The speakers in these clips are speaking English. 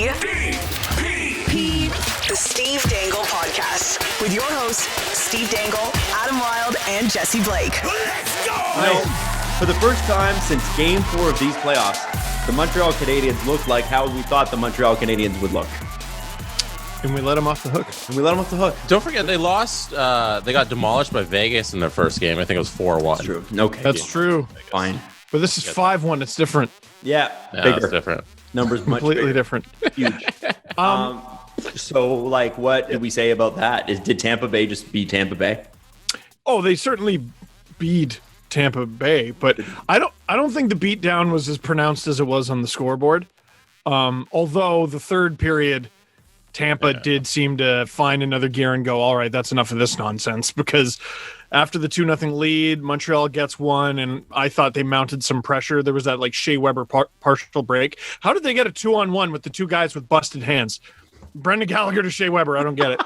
The Steve Dangle Podcast with your hosts, Steve Dangle, Adam Wilde, and Jesse Blake. Let's go! For the first time since Game 4 of these playoffs, the Montreal Canadiens look like how we thought the Montreal Canadiens would look. And we let them off the hook. Don't forget, they lost. They got demolished by Vegas in their first game. I think it was 4-1. That's true. Okay. That's true. Fine. But this is 5-1. It's different. Yeah, bigger. It's different. Numbers much Completely bigger. different. Huge. So, like, what did we say about that? Did Tampa Bay just beat Tampa Bay? Oh, they certainly beat Tampa Bay, but I don't think the beatdown was as pronounced as it was on the scoreboard. Although the third period, Tampa did seem to find another gear and go, all right, that's enough of this nonsense, because after the 2-0 lead, Montreal gets one, and I thought they mounted some pressure. There was that like Shea Weber partial break. How did they get a 2-on-1 with the two guys with busted hands? Brendan Gallagher to Shea Weber. I don't get it.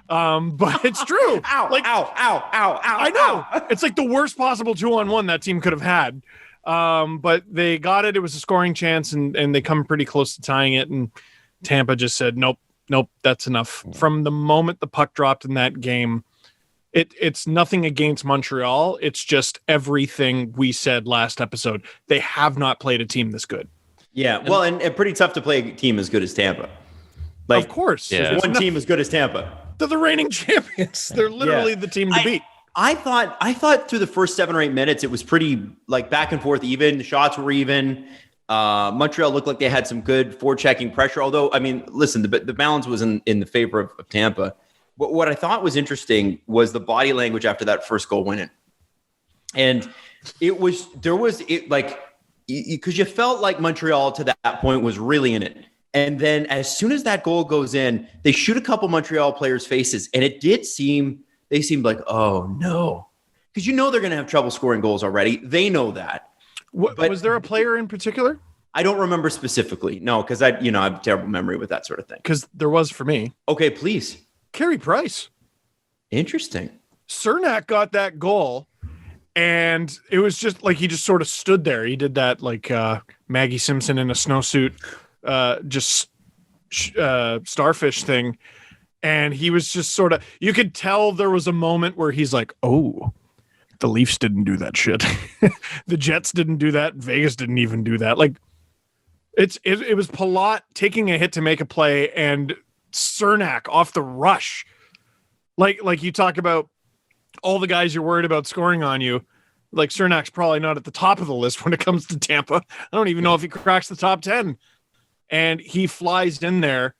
But it's true. Ow, I know. ow. It's like the worst possible 2-on-1 that team could have had. But they got it. It was a scoring chance, and they come pretty close to tying it. And Tampa just said, nope, that's enough. From the moment the puck dropped in that game, it's nothing against Montreal. It's just everything we said last episode. They have not played a team this good. Yeah, well, and pretty tough to play a team as good as Tampa. Like, of course. There's one team as good as Tampa. They're the reigning champions. They're literally the team to beat. I thought through the first 7 or 8 minutes, it was pretty like back and forth even. The shots were even. Montreal looked like they had some good forechecking pressure. Although, I mean, listen, the balance was in the favor of Tampa. But what I thought was interesting was the body language after that first goal went in. And because you felt like Montreal to that point was really in it. And then as soon as that goal goes in, they shoot a couple Montreal players' faces. And it did seem, they seemed like, oh no. Because they're going to have trouble scoring goals already. They know that. But was there a player in particular? I don't remember specifically. No, because I have a terrible memory with that sort of thing. Because there was for me. Okay, please. Carey Price. Interesting. Cernak got that goal, and it was just like he just sort of stood there. He did that like Maggie Simpson in a snowsuit, starfish thing. And he was just sort of, you could tell there was a moment where he's like, oh, the Leafs didn't do that shit. The Jets didn't do that. Vegas didn't even do that. Like it was Palat taking a hit to make a play and Cernak off the rush. Like you talk about all the guys you're worried about scoring on you. Like Cernak's probably not at the top of the list when it comes to Tampa. I don't even know if he cracks the top 10. And he flies in there.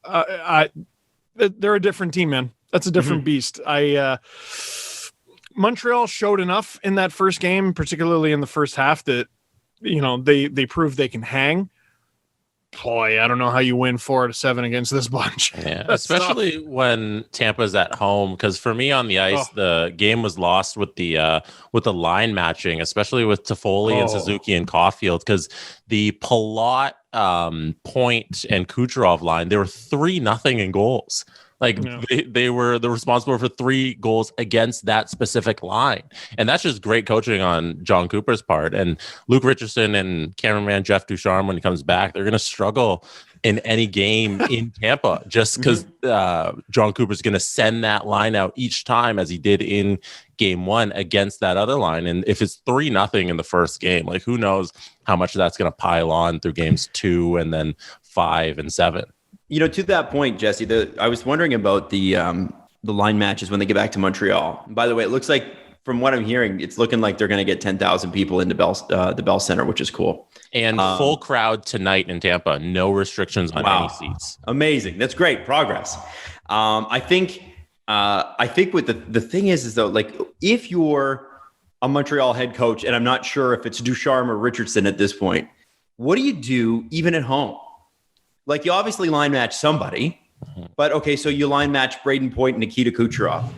They're a different team, man. That's a different beast. Montreal showed enough in that first game, particularly in the first half, that they proved they can hang. Boy, I don't know how you win 4-7 against this bunch. Yeah, especially when Tampa's at home. Because for me on the ice, the game was lost with the line matching, especially with Toffoli and Suzuki and Caulfield. Because the Palat, Point, and Kucherov line, they were 3-0 in goals. Like they were responsible for 3 goals against that specific line. And that's just great coaching on John Cooper's part. And Luke Richardson and cameraman Jeff Ducharme, when he comes back, they're going to struggle in any game in Tampa just because John Cooper's going to send that line out each time as he did in game 1 against that other line. And if it's 3-0 in the first game, like who knows how much that's going to pile on through games 2 and then 5 and 7. To that point, Jesse, I was wondering about the line matches when they get back to Montreal. And by the way, it looks like, from what I'm hearing, it's looking like they're going to get 10,000 people into the Bell Center, which is cool. And full crowd tonight in Tampa. No restrictions on any seats. Amazing. That's great progress. I think what the thing is though, like if you're a Montreal head coach, and I'm not sure if it's Ducharme or Richardson at this point, what do you do even at home? Like you obviously line match somebody, but okay, so you line match Braden Point and Nikita Kucherov.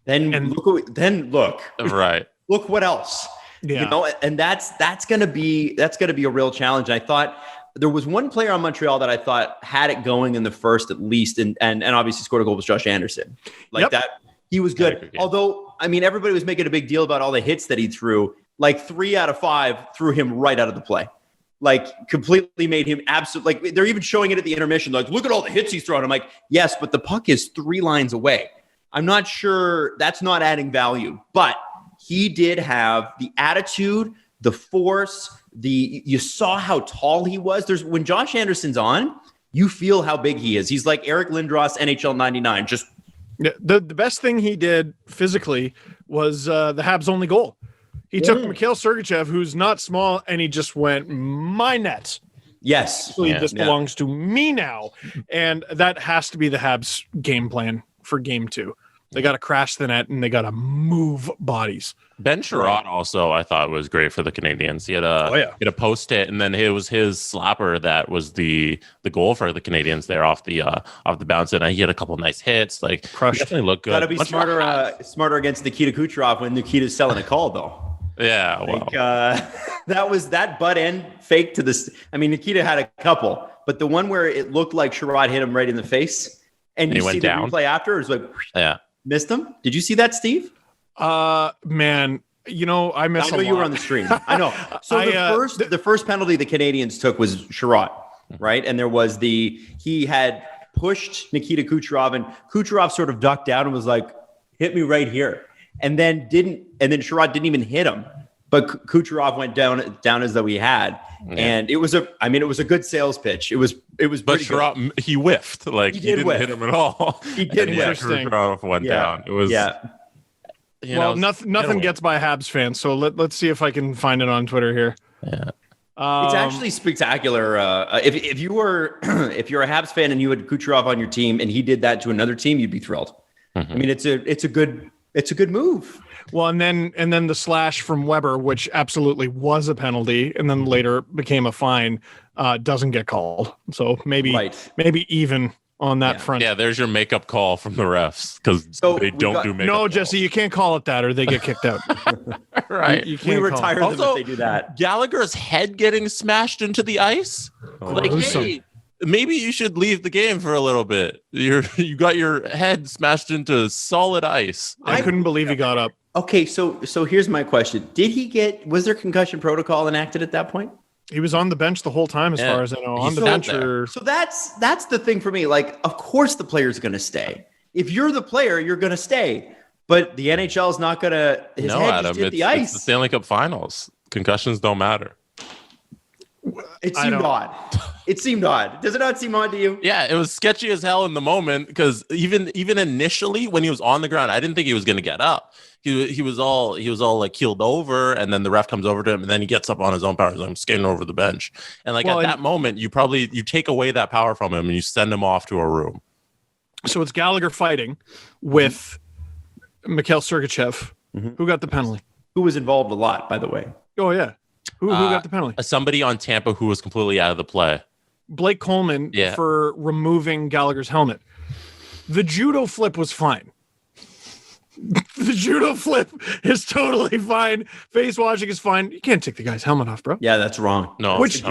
Look, right. Look what else, and that's going to be a real challenge. And I thought there was one player on Montreal that I thought had it going in the first at least, and obviously scored a goal was Josh Andersen. That he was good. Although I mean, everybody was making a big deal about all the hits that he threw. Like 3 out of 5 threw him right out of the play. like completely made him absolute. Like they're even showing it at the intermission. Like, look at all the hits he's thrown. I'm like, yes, but the puck is 3 lines away. I'm not sure that's not adding value, but he did have the attitude, the force, you saw how tall he was. When Josh Anderson's on, you feel how big he is. He's like Eric Lindros, NHL 99. Just the best thing he did physically was the Habs' only goal. He took Mikhail Sergachev, who's not small, and he just went, my net. Yes. This belongs to me now. And that has to be the Habs' game plan for game 2. They got to crash the net, and they got to move bodies. Ben Sherratt also, I thought, was great for the Canadiens. He had a post hit, and then it was his slapper that was the goal for the Canadiens there off the bounce. And he had a couple nice hits. Like, crushed. Definitely looked good. Got to be smarter against Nikita Kucherov when Nikita's selling a call, though. Yeah, that butt end fake to this. I mean, Nikita had a couple, but the one where it looked like Sherratt hit him right in the face, and you see the replay after, it was like, missed him. Did you see that, Steve? Man, I missed. I know you were on the stream. I know. So the first penalty the Canadiens took was Sherratt, right? And there was he had pushed Nikita Kucherov, and Kucherov sort of ducked down and was like, "Hit me right here," and then Sherratt didn't even hit him, but Kucherov went down as though he had. Yeah. And it was a good sales pitch. It was but Sherratt, good. He whiffed. Like he didn't hit him at all. He did. Kucherov went down. It was nothing gets by Habs fans. So let's see if I can find it on Twitter here. Yeah. It's actually spectacular. If you're a Habs fan and you had Kucherov on your team and he did that to another team, you'd be thrilled. Mm-hmm. I mean, it's a good move. Well, and then the slash from Weber, which absolutely was a penalty, and then later became a fine, doesn't get called. So maybe even on that front. Yeah, there's your makeup call from the refs because they don't do makeup. No, calls. Jesse, you can't call it that, or they get kicked out. Right? You can't retire them also, if they do that. Gallagher's head getting smashed into the ice. Hey, maybe you should leave the game for a little bit. You got your head smashed into solid ice. I couldn't believe he got up. Okay, so here's my question. Was there concussion protocol enacted at that point? He was on the bench the whole time, as far as I know. On the bench. So that's the thing for me. Like, of course the player's going to stay. If you're the player, you're going to stay. But the NHL is not going to. No, Adam, it's the Stanley Cup Finals. Concussions don't matter. It seemed odd. It seemed odd. Does it not seem odd to you? Yeah, it was sketchy as hell in the moment because even initially when he was on the ground, I didn't think he was going to get up. He was all like keeled over, and then the ref comes over to him, and then he gets up on his own power. He's like, I'm skating over the bench, and at that moment, you take away that power from him, and you send him off to a room. So it's Gallagher fighting with Mikhail Sergachev, who got the penalty. Who was involved a lot, by the way. Oh yeah, who got the penalty? Somebody on Tampa who was completely out of the play. Blake Coleman for removing Gallagher's helmet. The judo flip was fine. The judo flip is totally fine. Face washing is fine. You can't take the guy's helmet off, bro. Yeah, that's wrong. No, which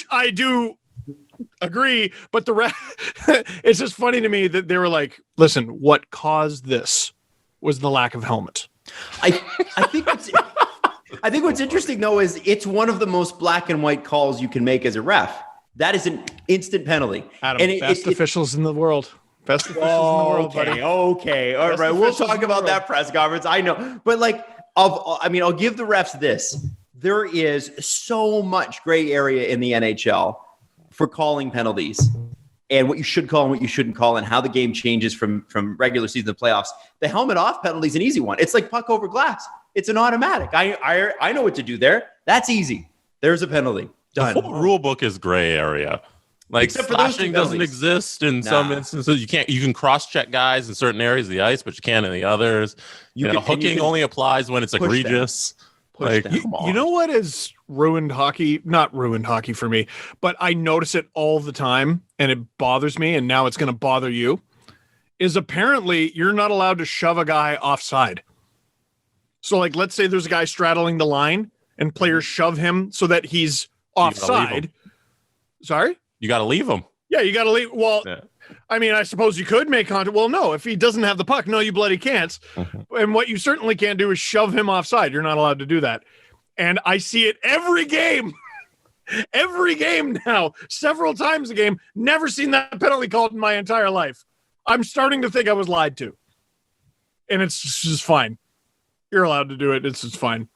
I do agree. But the it's just funny to me that they were like, "Listen, what caused this was the lack of helmet." I think what's interesting though is it's one of the most black and white calls you can make as a ref. That is an instant penalty. Adam, best officials in the world. Best officials in the world, buddy. Okay. All right. We'll talk about that press conference. I know. But I'll give the refs this. There is so much gray area in the NHL for calling penalties and what you should call and what you shouldn't call and how the game changes from regular season to playoffs. The helmet off penalty is an easy one. It's like puck over glass. It's an automatic. I know what to do there. That's easy. There's a penalty. Done. The whole rule book is gray area. Like slashing doesn't exist in some instances. You can cross-check guys in certain areas of the ice, but you can't in the others. Hooking only applies when it's egregious. You know what has ruined hockey? Not ruined hockey for me, but I notice it all the time, and it bothers me, and now it's going to bother you, is apparently you're not allowed to shove a guy offside. So, let's say there's a guy straddling the line, and players shove him so that he's offside. Sorry? You got to leave him. Yeah, you got to leave. Well, I mean, I suppose you could make contact. Well, no, if he doesn't have the puck, no, you bloody can't. And what you certainly can't do is shove him offside. You're not allowed to do that. And I see it every game. every game now, several times a game. Never seen that penalty called in my entire life. I'm starting to think I was lied to. And it's just fine. You're allowed to do it. It's just fine.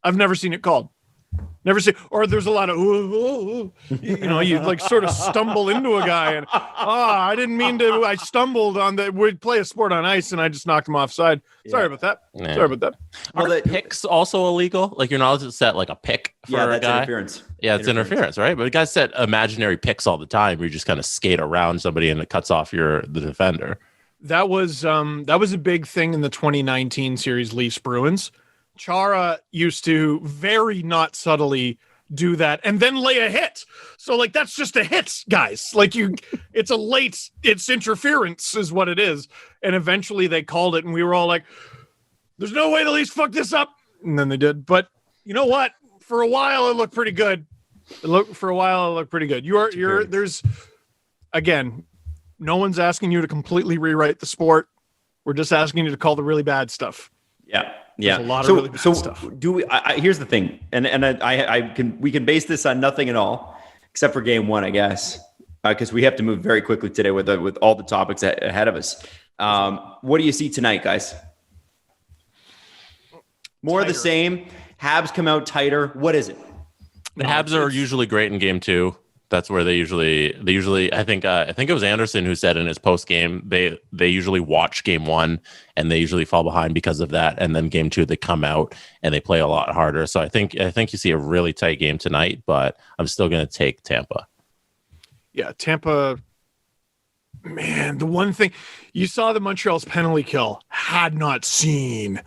I've never seen it called. Never seen, or there's a lot of, you like sort of stumble into a guy and, I didn't mean to, I stumbled on we'd play a sport on ice and I just knocked him offside. Sorry about that. Yeah. Sorry about that. Are picks also illegal? Like you're not allowed to set like a pick for a guy? Interference. Yeah, it's interference, right? But the guys set imaginary picks all the time where you just kind of skate around somebody and it cuts off the defender. That was a big thing in the 2019 series Leafs Bruins. Chara used to very not subtly do that and then lay a hit. So like, that's just a hit, guys. Like it's interference is what it is. And eventually they called it and we were all like, there's no way the Leafs fucked this up. And then they did. But you know what? For a while, it looked pretty good. There's, again, no one's asking you to completely rewrite the sport. We're just asking you to call the really bad stuff. Yeah. There's a lot of really bad stuff. Do we? Here's the thing, and we can base this on nothing at all except for game one, I guess, because we have to move very quickly today with all the topics ahead of us. What do you see tonight, guys? More of the same. Habs come out tighter. What is it? The Habs are usually great in game two. That's where they usually I think it was Andersen who said in his post game they usually watch game one and they usually fall behind because of that, and then game two they come out and they play a lot harder. So I think you see a really tight game tonight, but I'm still going to take Tampa. Yeah, Tampa. Man, the one thing you saw the Montreal's penalty kill, had not seen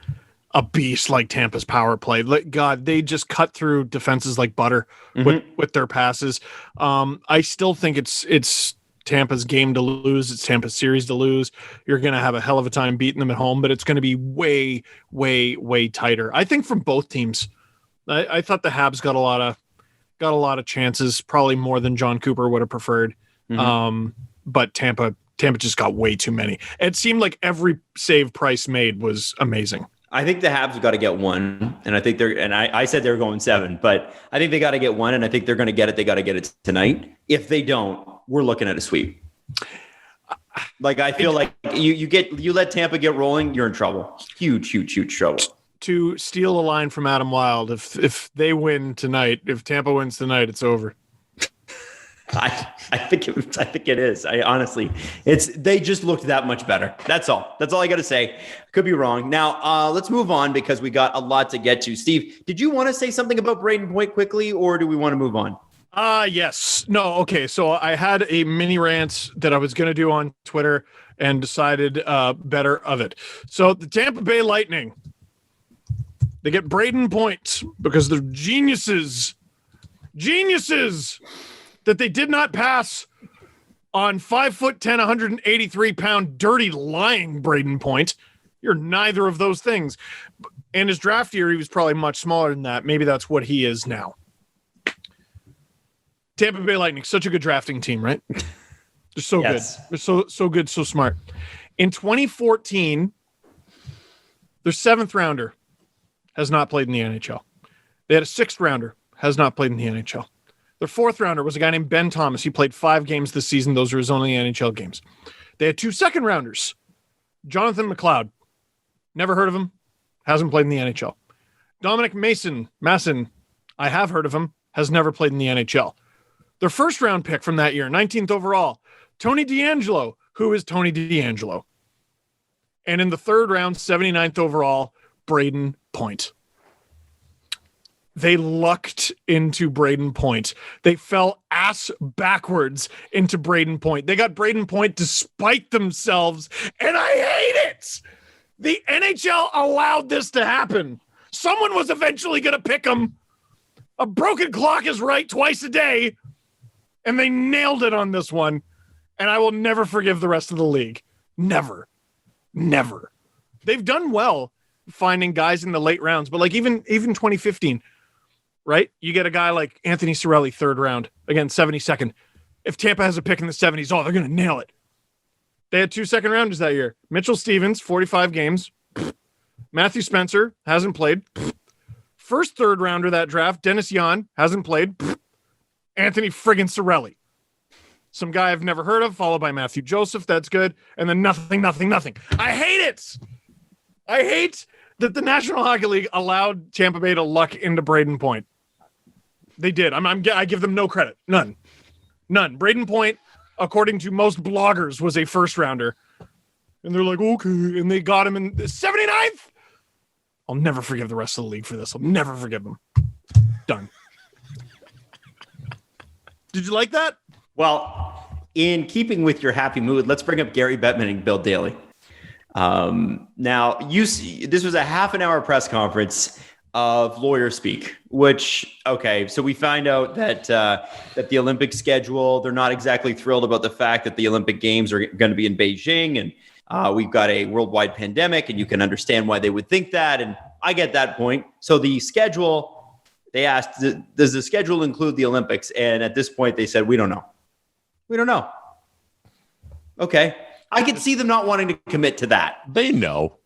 a beast like Tampa's power play. God, they just cut through defenses like butter with their passes. I still think it's Tampa's game to lose. It's Tampa's series to lose. You're going to have a hell of a time beating them at home, but it's going to be way, way, way tighter. I think from both teams. I thought the Habs got a lot of chances, probably more than John Cooper would have preferred. But Tampa just got way too many. It seemed like every save Price made was amazing. I think the Habs have got to get one, and I think I said they were going 7, but I think they got to get one, and I think they're going to get it. They got to get it tonight. If they don't, we're looking at a sweep. Like, I feel like you let Tampa get rolling, you're in trouble. Huge trouble. To steal a line from Adam Wilde, if they win tonight, if Tampa wins tonight, it's over. I think it is. They just looked that much better. That's all I got to say. Could be wrong. Now, let's move on because we got a lot to get to. Steve, did you want to say something about Brayden Point quickly, or do we want to move on? Yes. No. Okay. So I had a mini rant that I was going to do on Twitter and decided better of it. So the Tampa Bay Lightning, they get Brayden Point because they're geniuses that they did not pass on 5'10", 183-pound dirty lying Brayden Point. You're neither of those things. In his draft year, he was probably much smaller than that. Maybe that's what he is now. Tampa Bay Lightning, such a good drafting team, right? They're so good. They're so good, so smart. In 2014, their 7th rounder has not played in the NHL. They had a 6th rounder, has not played in the NHL. Their 4th rounder was a guy named Ben Thomas. He played 5 games this season. Those are his only NHL games. They had 2 second rounders. Jonathan McLeod. Never heard of him. Hasn't played in the NHL. Dominic Masson. I have heard of him. Has never played in the NHL. Their 1st round pick from that year, 19th overall, Tony DeAngelo. Who is Tony DeAngelo? And in the 3rd round, 79th overall, Brayden Point. They lucked into Brayden Point. They fell ass backwards into Brayden Point. They got Brayden Point despite themselves, and I hate it. The NHL allowed this to happen. Someone was eventually going to pick him. A broken clock is right twice a day, and they nailed it on this one, and I will never forgive the rest of the league. Never. They've done well finding guys in the late rounds, but like even 2015, right? You get a guy like Anthony Cirelli, 3rd round, again, 72nd. If Tampa has a pick in the 70s, they're going to nail it. They had 2 second rounders that year. Mitchell Stevens, 45 games. Matthew Spencer, hasn't played. First 3rd rounder that draft, Dennis Yan, hasn't played. Anthony friggin' Cirelli. Some guy I've never heard of, followed by Matthew Joseph. That's good. And then nothing. I hate it. I hate that the National Hockey League allowed Tampa Bay to luck into Braden Point. They did. I give them no credit. None. Braden Point, according to most bloggers, was a first rounder. And they're like, okay. And they got him in the 79th. I'll never forgive the rest of the league for this. I'll never forgive them. Done. Did you like that? Well, in keeping with your happy mood, let's bring up Gary Bettman and Bill Daly. Now, this was a half an hour press conference of lawyer speak, which, okay, so we find out that the Olympic schedule, they're not exactly thrilled about the fact that the Olympic Games are going to be in Beijing, and we've got a worldwide pandemic, and you can understand why they would think that, and I get that point. So the schedule, they asked, does the schedule include the Olympics? And at this point, they said, we don't know. We don't know. Okay. I could see them not wanting to commit to that. They know.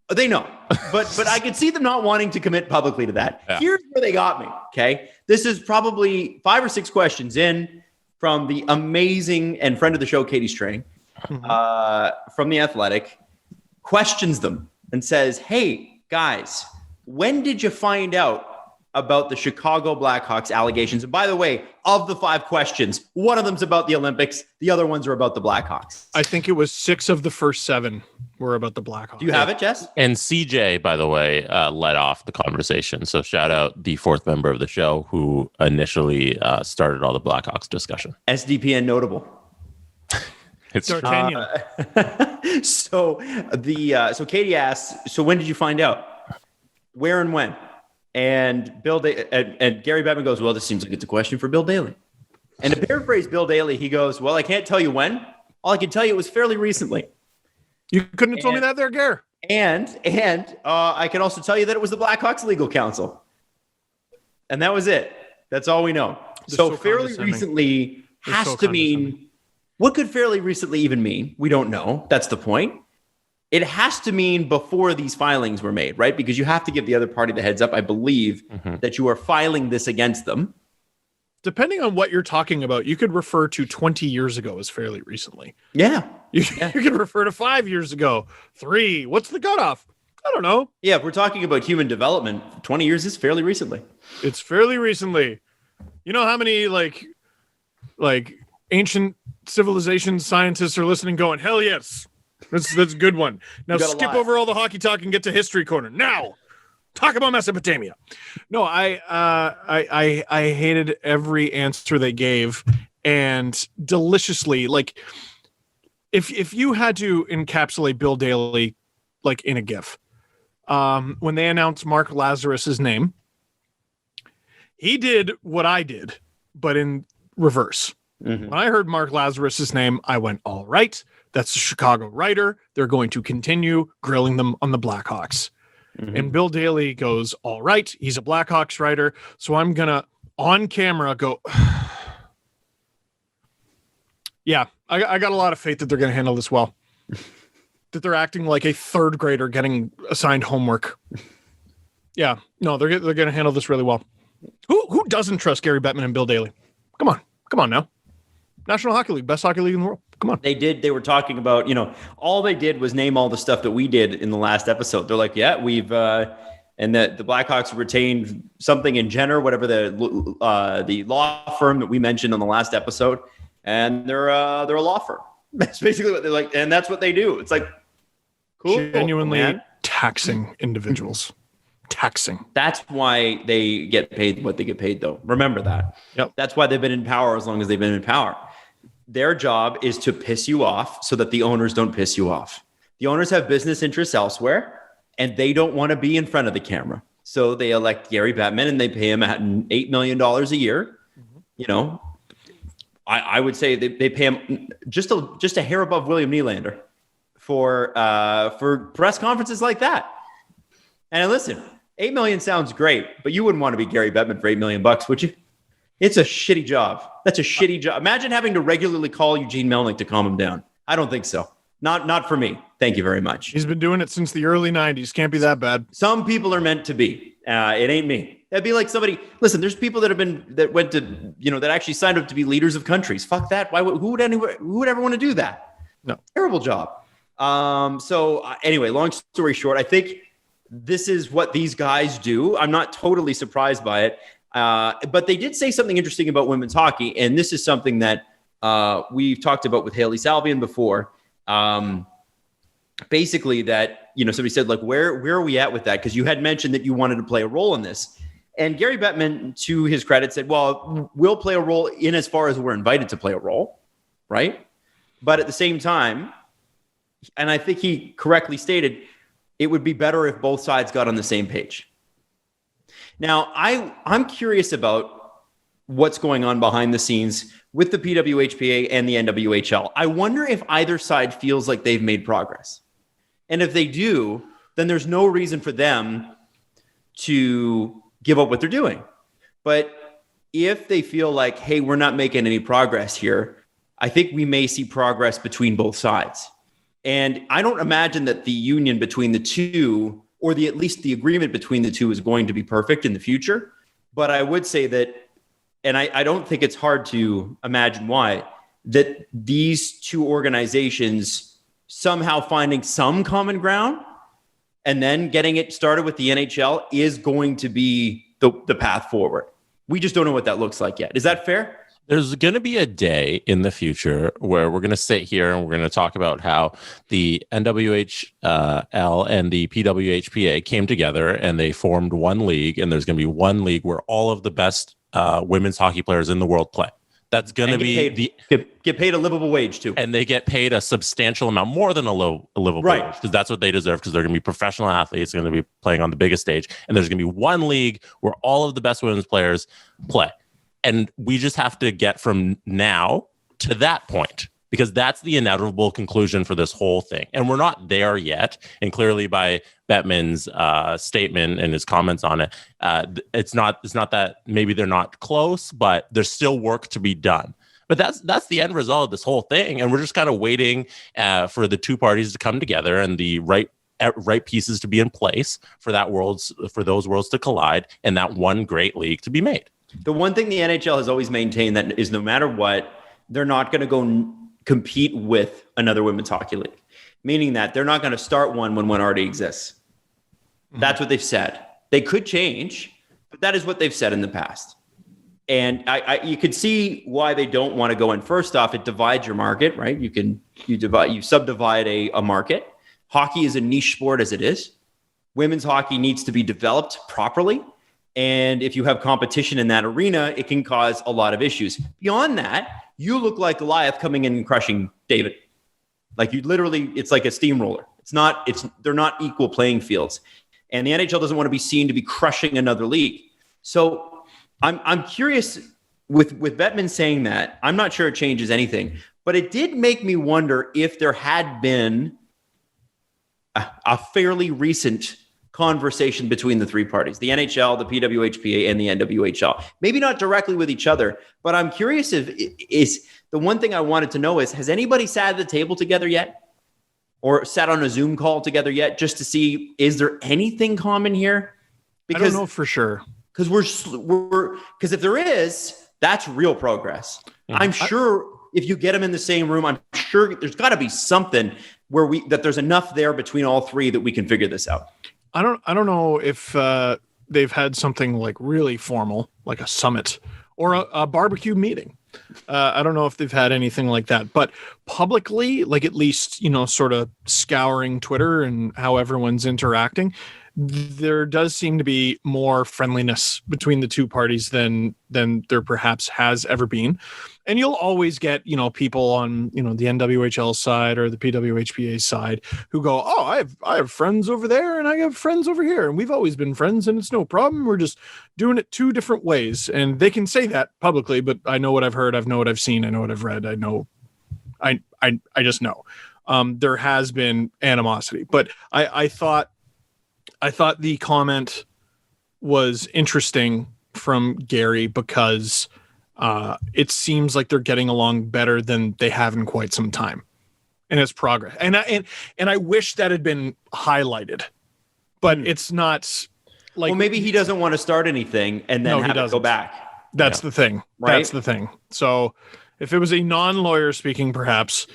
But I could see them not wanting to commit publicly to that. Yeah. Here's where they got me. Okay. This is probably 5 or 6 questions in from the amazing and friend of the show, Katie Strang, from The Athletic, questions them and says, hey, guys, when did you find out about the Chicago Blackhawks allegations? And by the way, of the 5 questions, one of them's about the Olympics. The other ones are about the Blackhawks. I think it was 6 of the first 7 were about the Blackhawks. Do you have it, Jess? And CJ, by the way, led off the conversation. So shout out the 4th member of the show who initially started all the Blackhawks discussion. SDPN notable. It's D'Artagnan. So Katie asks, so when did you find out? Where and when? And and Gary Bettman goes, well, this seems like it's a question for Bill Daly. And to paraphrase Bill Daly, he goes, well, I can't tell you when. All I can tell you it was fairly recently. You couldn't have told me that there, Gare. And I can also tell you that it was the Blackhawks legal counsel. And that was it. That's all we know. So fairly recently has to mean, what could fairly recently even mean? We don't know. That's the point. It has to mean before these filings were made, right? Because you have to give the other party the heads up, I believe, that you are filing this against them. Depending on what you're talking about, you could refer to 20 years ago as fairly recently. Yeah. You can refer to 5 years ago, 3. What's the cutoff? I don't know. Yeah, if we're talking about human development, 20 years is fairly recently. It's fairly recently. You know how many like ancient civilization scientists are listening going, hell yes. That's a good one. Now skip over all the hockey talk and get to history corner. Now, talk about Mesopotamia. No, I hated every answer they gave, and deliciously, like if you had to encapsulate Bill Daly like in a GIF, when they announced Mark Lazarus's name, he did what I did, but in reverse. When I heard Mark Lazarus's name, I went, all right, that's a Chicago writer. They're going to continue grilling them on the Blackhawks. And Bill Daly goes, all right, he's a Blackhawks writer. So I'm going to, on camera, go, yeah, I got a lot of faith that they're going to handle this well. That they're acting like a 3rd grader getting assigned homework. Yeah, no, they're going to handle this really well. Who doesn't trust Gary Bettman and Bill Daly? Come on now. National Hockey League, best hockey league in the world. Come on. They were talking about, all they did was name all the stuff that we did in the last episode. They're like, yeah, we've, and the Blackhawks retained something in Jenner, whatever the law firm that we mentioned on the last episode. And they're a law firm. That's basically what they're like. And that's what they do. It's like, cool. Genuinely taxing individuals. Taxing. That's why they get paid what they get paid, though. Remember that. Yep. That's why they've been in power as long as they've been in power. Their job is to piss you off so that the owners don't piss you off. The owners have business interests elsewhere, and they don't want to be in front of the camera. So they elect Gary Bettman, and they pay him $8 million a year. I would say they pay him just a hair above William Nylander for press conferences like that. And listen, $8 million sounds great, but you wouldn't want to be Gary Bettman for $8 million, would you? It's a shitty job. That's a shitty job. Imagine having to regularly call Eugene Melnyk to calm him down. I don't think so. Not for me. Thank you very much. He's been doing it since the early 90s. Can't be that bad. Some people are meant to be. It ain't me. That'd be like somebody. Listen, there's people that went to, that actually signed up to be leaders of countries. Fuck that. Who would ever want to do that? No. Terrible job. Anyway, long story short, I think this is what these guys do. I'm not totally surprised by it. But they did say something interesting about women's hockey. And this is something that we've talked about with Haley Salvian before. Basically that, somebody said, like, where are we at with that? Because you had mentioned that you wanted to play a role in this. And Gary Bettman, to his credit, said, well, we'll play a role in as far as we're invited to play a role, right? But at the same time, and I think he correctly stated, it would be better if both sides got on the same page. Now, I'm curious about what's going on behind the scenes with the PWHPA and the NWHL. I wonder if either side feels like they've made progress. And if they do, then there's no reason for them to give up what they're doing. But if they feel like, hey, we're not making any progress here, I think we may see progress between both sides. And I don't imagine that the union between the two, or at least the agreement between the two, is going to be perfect in the future. But I would say that, and I don't think it's hard to imagine why, that these two organizations somehow finding some common ground and then getting it started with the NHL is going to be the path forward. We just don't know what that looks like yet. Is that fair? There's going to be a day in the future where we're going to sit here and we're going to talk about how the NWHL and the PWHPA came together and they formed one league, and there's going to be one league where all of the best women's hockey players in the world play. That's going to be get paid a livable wage too, and they get paid a substantial amount, more than a livable wage, because that's what they deserve. Because they're going to be professional athletes, going to be playing on the biggest stage, and there's going to be one league where all of the best women's players play. And we just have to get from now to that point, because that's the inevitable conclusion for this whole thing. And we're not there yet. And clearly by Bettman's statement and his comments on it, it's not that maybe they're not close, but there's still work to be done. But that's the end result of this whole thing. And we're just kind of waiting for the two parties to come together and the right pieces to be in place for those worlds to collide and that one great league to be made. The one thing the NHL has always maintained that is no matter what, they're not going to go compete with another women's hockey league, meaning that they're not going to start one when one already exists. Mm-hmm. That's what they've said. They could change, but that is what they've said in the past. And you could see why they don't want to go in. First off, it divides your market, right? You subdivide a market. Hockey is a niche sport as it is. Women's hockey needs to be developed properly. And if you have competition in that arena, it can cause a lot of issues. Beyond that, you look like Goliath coming in and crushing David. Like you literally, it's like a steamroller. They're not equal playing fields. And the NHL doesn't want to be seen to be crushing another league. So I'm curious with Bettman saying that. I'm not sure it changes anything, but it did make me wonder if there had been a fairly recent conversation between the three parties, the NHL, the PWHPA, and the NWHL. Maybe not directly with each other, but I'm curious is the one thing I wanted to know is, has anybody sat at the table together yet? Or sat on a Zoom call together yet, just to see, is there anything common here? Because I don't know for sure. Because because if there is, that's real progress. Mm-hmm. I'm sure if you get them in the same room, I'm sure there's got to be something that there's enough there between all three that we can figure this out. I don't know if they've had something like really formal, like a summit or a barbecue meeting. I don't know if they've had anything like that, but publicly, like at least, sort of scouring Twitter and how everyone's interacting, there does seem to be more friendliness between the two parties than there perhaps has ever been. And you'll always get, people on, the NWHL side or the PWHPA side who go, oh, I have friends over there and I have friends over here. And we've always been friends and it's no problem. We're just doing it two different ways. And they can say that publicly, but I know what I've heard. I know what I've seen. I know what I've read. I know. I just know. There has been animosity, but I thought the comment was interesting from Gary because it seems like they're getting along better than they have in quite some time. and his progress. And I wish that had been highlighted, but it's not like. Well, maybe he doesn't want to start anything and then have it go back. That's the thing. Right? That's the thing. So if it was a non-lawyer speaking, perhaps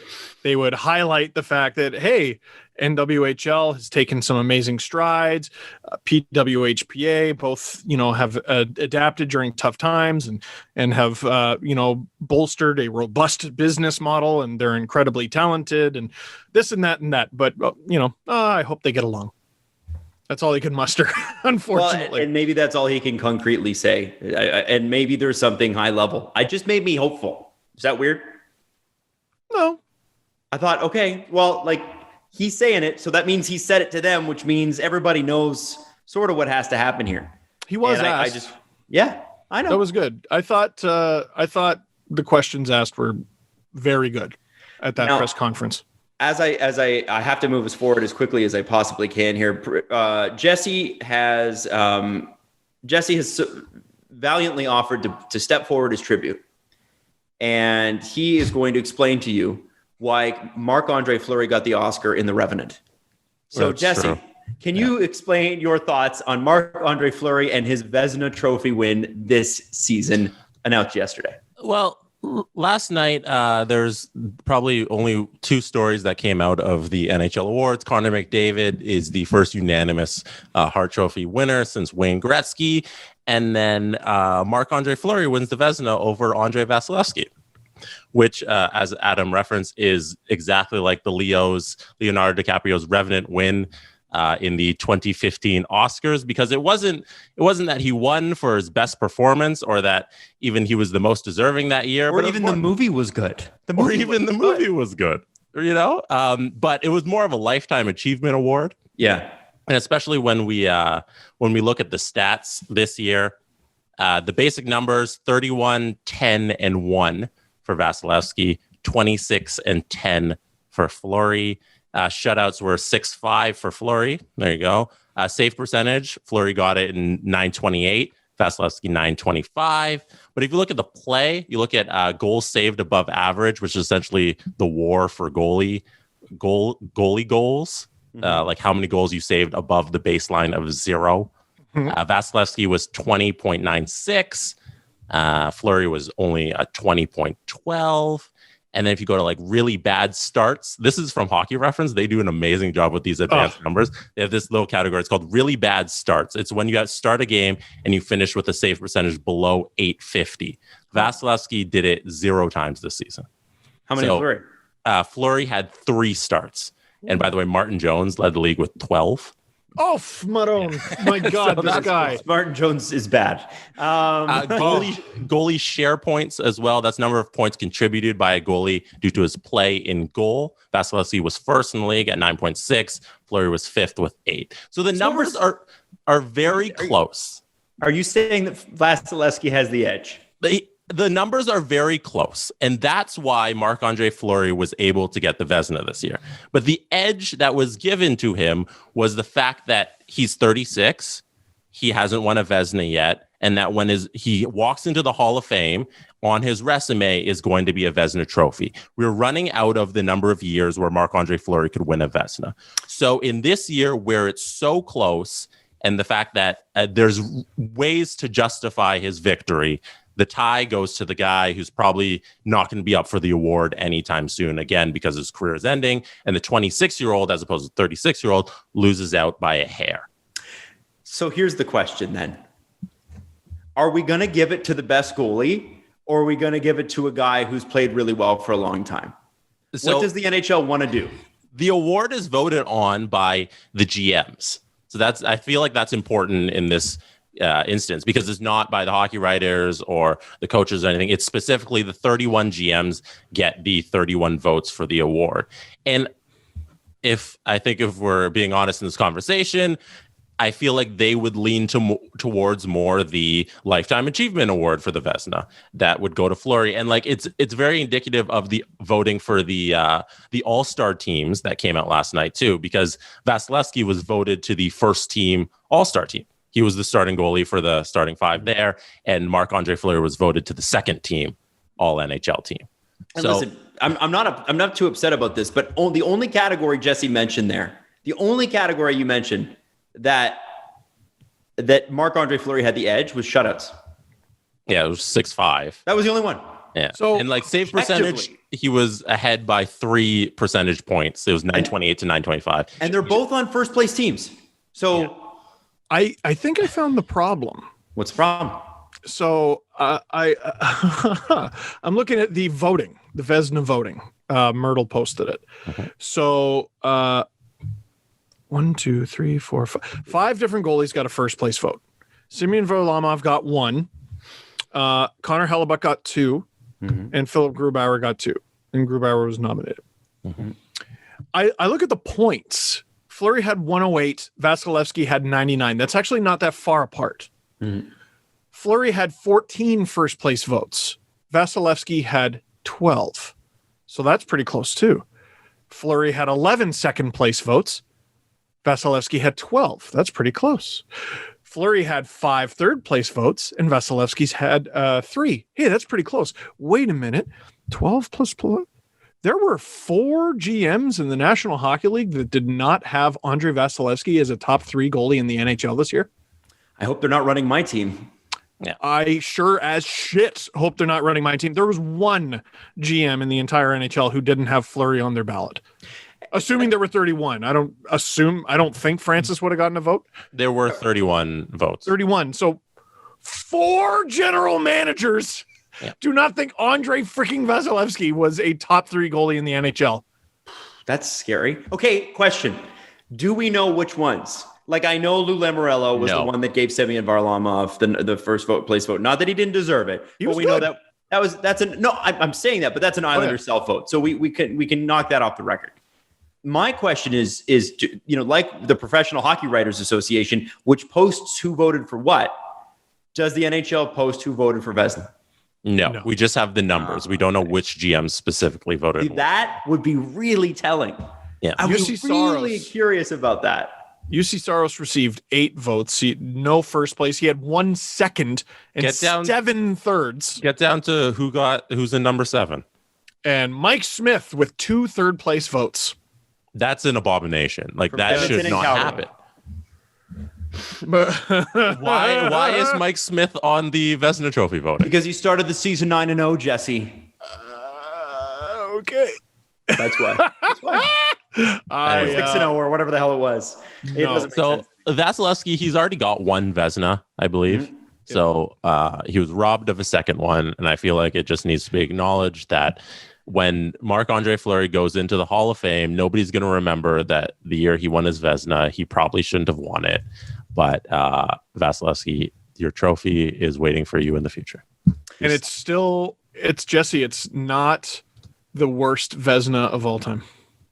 they would highlight the fact that, hey, NWHL has taken some amazing strides. PWHPA both, have adapted during tough times and have, bolstered a robust business model, and they're incredibly talented and this and that and that. But, I hope they get along. That's all he can muster, unfortunately. Well, and maybe that's all he can concretely say. And maybe there's something high level. It just made me hopeful. Is that weird? No. I thought, okay, well, he's saying it, so that means he said it to them, which means everybody knows sort of what has to happen here. He was asked. I know. That was good. I thought the questions asked were very good at that press conference. As I have to move us forward as quickly as I possibly can here. Jesse has valiantly offered to step forward as tribute, and he is going to explain to you why Marc-Andre Fleury got the Oscar in The Revenant. So, that's Jesse, true. Can you explain your thoughts on Marc-Andre Fleury and his Vezina Trophy win this season, announced yesterday? Well, last night, there's probably only two stories that came out of the NHL Awards. Connor McDavid is the first unanimous Hart Trophy winner since Wayne Gretzky. And then Marc-Andre Fleury wins the Vezina over Andrei Vasilevsky, which, as Adam referenced, is exactly like the Leonardo DiCaprio's Revenant win in the 2015 Oscars, because it wasn't that he won for his best performance or that even he was the most deserving that year, or even the movie was good. The movie was good, but it was more of a lifetime achievement award. Yeah. And especially when we look at the stats this year, the basic numbers: 31, 10, and 1 for Vasilevsky, 26 and 10 for Fleury. Shutouts were 6-5 for Fleury. There you go. Save percentage, Fleury got it in 928, Vasilevsky 925. But if you look at the play, you look at goals saved above average, which is essentially the war for goalie goals, like how many goals you saved above the baseline of 0. Vasilevsky was 20.96. Fleury was only a 20.12. And then if you go to really bad starts, this is from Hockey Reference. They do an amazing job with these advanced numbers. They have this little category. It's called really bad starts. It's when you start a game and you finish with a save percentage below 850. Vasilevsky did it 0 times this season. How many Fleury? Fleury had 3 starts. And by the way, Martin Jones led the league with 12. Oh, Maroon. My God, so this guy. Martin Jones is bad. Goalie share points as well. That's number of points contributed by a goalie due to his play in goal. Vasilevsky was first in the league at 9.6. Fleury was 5th with 8. So the numbers are very close. Are you saying that Vasilevsky has the edge? The numbers are very close, and that's why Marc-Andre Fleury was able to get the Vezina this year. But the edge that was given to him was the fact that he's 36, he hasn't won a Vezina yet, and that when he walks into the Hall of Fame, on his resume is going to be a Vezina trophy. We're running out of the number of years where Marc-Andre Fleury could win a Vezina. So in this year where it's so close, and the fact that there's ways to justify his victory, the tie goes to the guy who's probably not going to be up for the award anytime soon, again, because his career is ending. And the 26-year-old, as opposed to 36-year-old, loses out by a hair. So here's the question then. Are we going to give it to the best goalie, or are we going to give it to a guy who's played really well for a long time? So what does the NHL want to do? The award is voted on by the GMs. So I feel like that's important in this instance, because it's not by the hockey writers or the coaches or anything. It's specifically the 31 GMs get the 31 votes for the award. And if we're being honest in this conversation, I feel like they would lean towards more the Lifetime Achievement Award for the Vezina that would go to Fleury. And it's very indicative of the voting for the All-Star teams that came out last night too, because Vasilevsky was voted to the first team All-Star team. He was the starting goalie for the starting 5 there, and Marc-Andre Fleury was voted to the second team All-NHL team. And listen, I'm not too upset about this, but the only category Jesse mentioned there, the only category you mentioned that Marc-Andre Fleury had the edge was shutouts. Yeah, it was 6-5. That was the only one. Yeah. So and like save percentage, he was ahead by 3 percentage points. It was 928 to 925. And they're both on first place teams. So I think I found the problem. What's the problem? So I'm looking at the voting, the Vezina voting. Myrtle posted it. Okay. So 1, 2, 3, 4, 5 different goalies got a first place vote. Semyon Varlamov got 1. Connor Hellebuck got 2. And Philip Grubauer got 2. And Grubauer was nominated. I look at the points. Fleury had 108. Vasilevsky had 99. That's actually not that far apart. Fleury had 14 first place votes. Vasilevsky had 12. So that's pretty close too. Fleury had 11 second place votes. Vasilevsky had 12. That's pretty close. Fleury had 5 third place votes, and Vasilevsky's had 3. Hey, that's pretty close. Wait a minute. 12 plus. There were 4 GMs in the National Hockey League that did not have Andre Vasilevsky as a top 3 goalie in the NHL this year. I hope they're not running my team. Yeah. I sure as shit hope they're not running my team. There was 1 GM in the entire NHL who didn't have Fleury on their ballot. Assuming there were 31. I don't think Francis would have gotten a vote. There were 31 votes. 31. So 4 general managers do not think Andre freaking Vasilevsky was a top 3 goalie in the NHL. That's scary. Okay, question. Do we know which ones? Like, I know Lou Lamoriello was the one that gave Semyon Varlamov the first place vote. Not that he didn't deserve it, but we know I'm saying that, but that's an Islander self-vote. So we can knock that off the record. My question is, like the Professional Hockey Writers Association, which posts who voted for what, does the NHL post who voted for Vezina? No, we just have the numbers. We don't know which GM specifically voted. See, that would be really telling. Yeah, I was really curious about that. UC Saros received 8 votes. No first place. He had 1 second and 7 thirds. Get down to who's in number 7. And Mike Smith with 2 third place votes. That's an abomination. Like, that should not happen. Why is Mike Smith on the Vezina Trophy voting? Because he started the season 9-0, Jesse. Okay. That's why. 6-0 or whatever the hell it was. So Vasilevsky, he's already got 1 Vezina, I believe. So he was robbed of a second one, and I feel like it just needs to be acknowledged that when Marc-Andre Fleury goes into the Hall of Fame, nobody's going to remember that the year he won his Vezina, he probably shouldn't have won it. But Vasilevsky, your trophy is waiting for you in the future. And it's Jesse, it's not the worst Vezina of all time.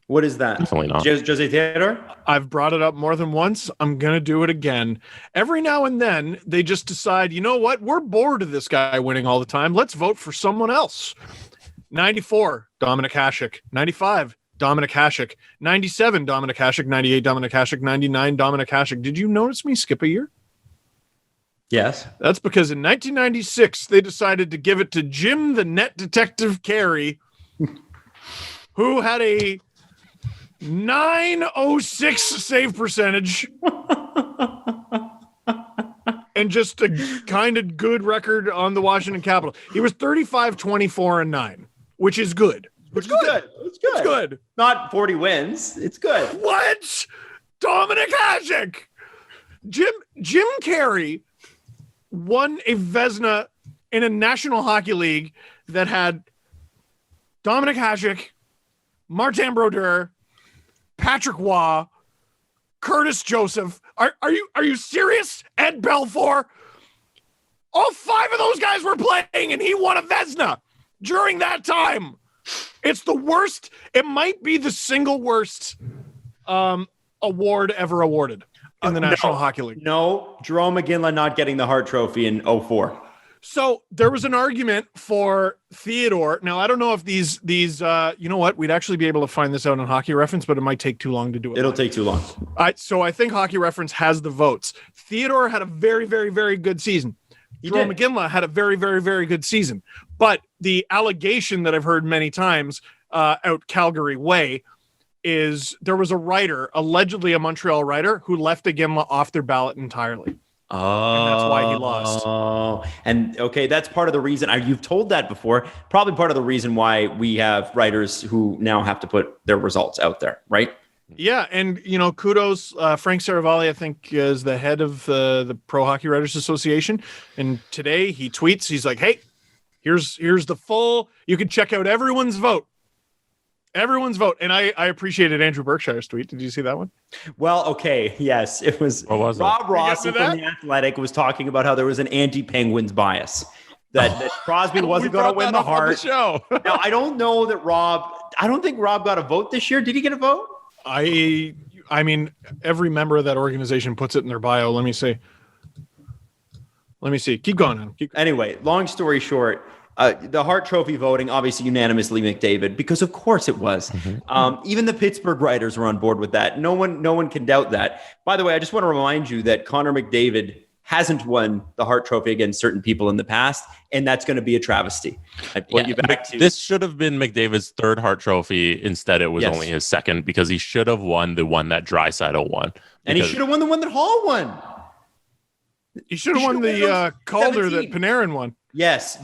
What is that? Definitely not. Jose Theodore? I've brought it up more than once. I'm going to do it again. Every now and then, they just decide, you know what? We're bored of this guy winning all the time. Let's vote for someone else. 94, Dominik Hasek. 95, Dominik Hasek. 97, Dominik Hasek. 98, Dominik Hasek. 99, Dominik Hasek. Did you notice me skip a year? Yes. That's because in 1996, they decided to give it to Jim the Net Detective Carey, who had a 906 save percentage and just a kind of good record on the Washington Capitals. He was 35-24-9, which is good. It's good. It's good. Not 40 wins. It's good. What? Dominik Hasek. Jim Carey won a Vezina in a National Hockey League that had Dominik Hasek, Martin Brodeur, Patrick Waugh, Curtis Joseph. Are you serious? Ed Belfour. All 5 of those guys were playing, and he won a Vezina during that time. It's the worst. It might be the single worst award ever awarded in the National Hockey League. No, Jerome McGinley not getting the Hart Trophy in 2004. So there was an argument for Theodore. Now, I don't know if these you know what? We'd actually be able to find this out on Hockey Reference, but it might take too long to do it. It'll take too long. So I think Hockey Reference has the votes. Theodore had a very, very, very good season. Jerome McGinley had a very, very, very good season. But the allegation that I've heard many times out Calgary way, is there was a writer, allegedly a Montreal writer, who left the Gimla off their ballot entirely. Oh, and that's why he lost. Oh, and okay, that's part of the reason. You've told that before. Probably part of the reason why we have writers who now have to put their results out there, right? Yeah, and kudos. Frank Saravalli, I think, is the head of the Pro Hockey Writers Association, and today he tweets. He's like, "Hey, here's the full. You can check out everyone's vote." Everyone's vote. And I appreciated Andrew Berkshire's tweet. Did you see that one? Well, okay. Yes, it was. What was Rob it? Rossi from The Athletic was talking about how there was an anti-Penguins bias. That Crosby wasn't going to win the Hart. Show. Now, I don't know that I don't think Rob got a vote this year. Did he get a vote? I mean, every member of that organization puts it in their bio. Let me see. Keep going. Anyway, long story short, the Hart Trophy voting, obviously unanimously McDavid, because of course it was. Even the Pittsburgh writers were on board with that. No one can doubt that. By the way, I just want to remind you that Connor McDavid hasn't won the Hart Trophy against certain people in the past, and that's going to be a travesty. I point you back to this. Should have been McDavid's third Hart Trophy. Instead, it was only his second, because he should have won the one that Draisaitl won, and he should have won the one that Hall won. He should have won the Calder that Panarin won. Yes.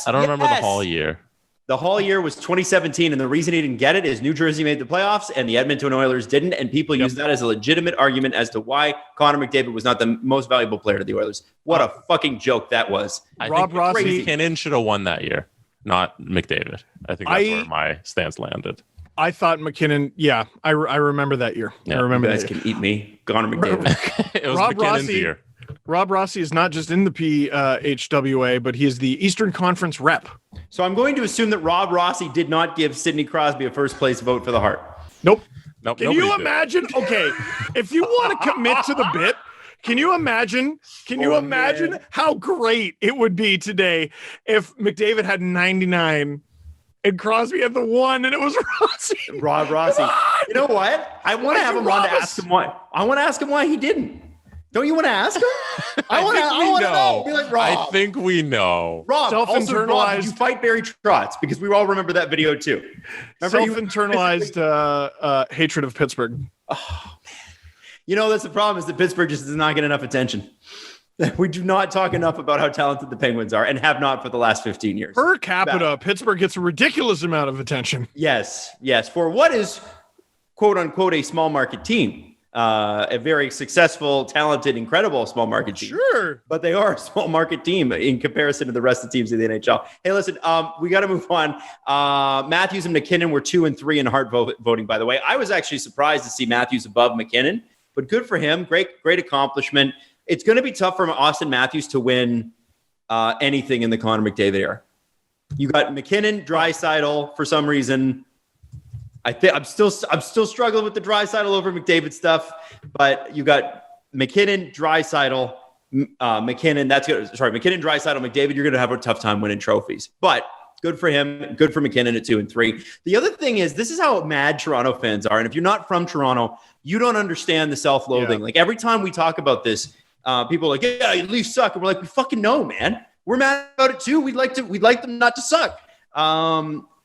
I don't remember the Hall year. The Hall year was 2017, and the reason he didn't get it is New Jersey made the playoffs, and the Edmonton Oilers didn't, and people use that as a legitimate argument as to why Connor McDavid was not the most valuable player to the Oilers. What a fucking joke that was. I think McKinnon should have won that year, not McDavid. I think that's where my stance landed. I thought McKinnon. Yeah, I remember that year. Yeah, I remember you guys that can eat me, Connor McDavid. It was McKinnon's year. Rob Rossi is not just in the PHWA, but he is the Eastern Conference rep. So I'm going to assume that Rob Rossi did not give Sidney Crosby a first place vote for the Hart. Nope. Can you imagine? Okay, if you want to commit to the bit, can you imagine? How great it would be today if McDavid had 99 and Crosby had the 1 and it was Rossi? Rob Rossi. You know what? I want to have him on to ask him why. I want to ask him why he didn't. Don't you want to ask him? I want to know. Be like, Rob. I think we know. Rob, also, Rob, did you fight Barry Trotz? Because we all remember that video too. Self-internalized hatred of Pittsburgh. Oh, man. That's the problem, is that Pittsburgh just does not get enough attention. We do not talk enough about how talented the Penguins are, and have not for the last 15 years. Per capita, Pittsburgh gets a ridiculous amount of attention. Yes. For what is, quote unquote, a small market team. A very successful, talented, incredible small market team. Sure. But they are a small market team in comparison to the rest of the teams in the NHL. Hey, listen, we got to move on. Matthews and McKinnon were 2 and 3 in Hart voting, by the way. I was actually surprised to see Matthews above McKinnon, but good for him. Great accomplishment. It's going to be tough for Austin Matthews to win anything in the Connor McDavid era. You got McKinnon, Draisaitl for some reason. I think I'm still struggling with the Draisaitl over McDavid stuff, but you got McKinnon, Draisaitl, McKinnon. McKinnon, Draisaitl, McDavid. You're going to have a tough time winning trophies, but good for him. Good for McKinnon at 2 and 3. The other thing is, this is how mad Toronto fans are, and if you're not from Toronto, you don't understand the self-loathing. Like every time we talk about this, people are like, "Yeah, you Leafs suck," and we're like, "We fucking know, man. We're mad about it too. We'd like them not to suck."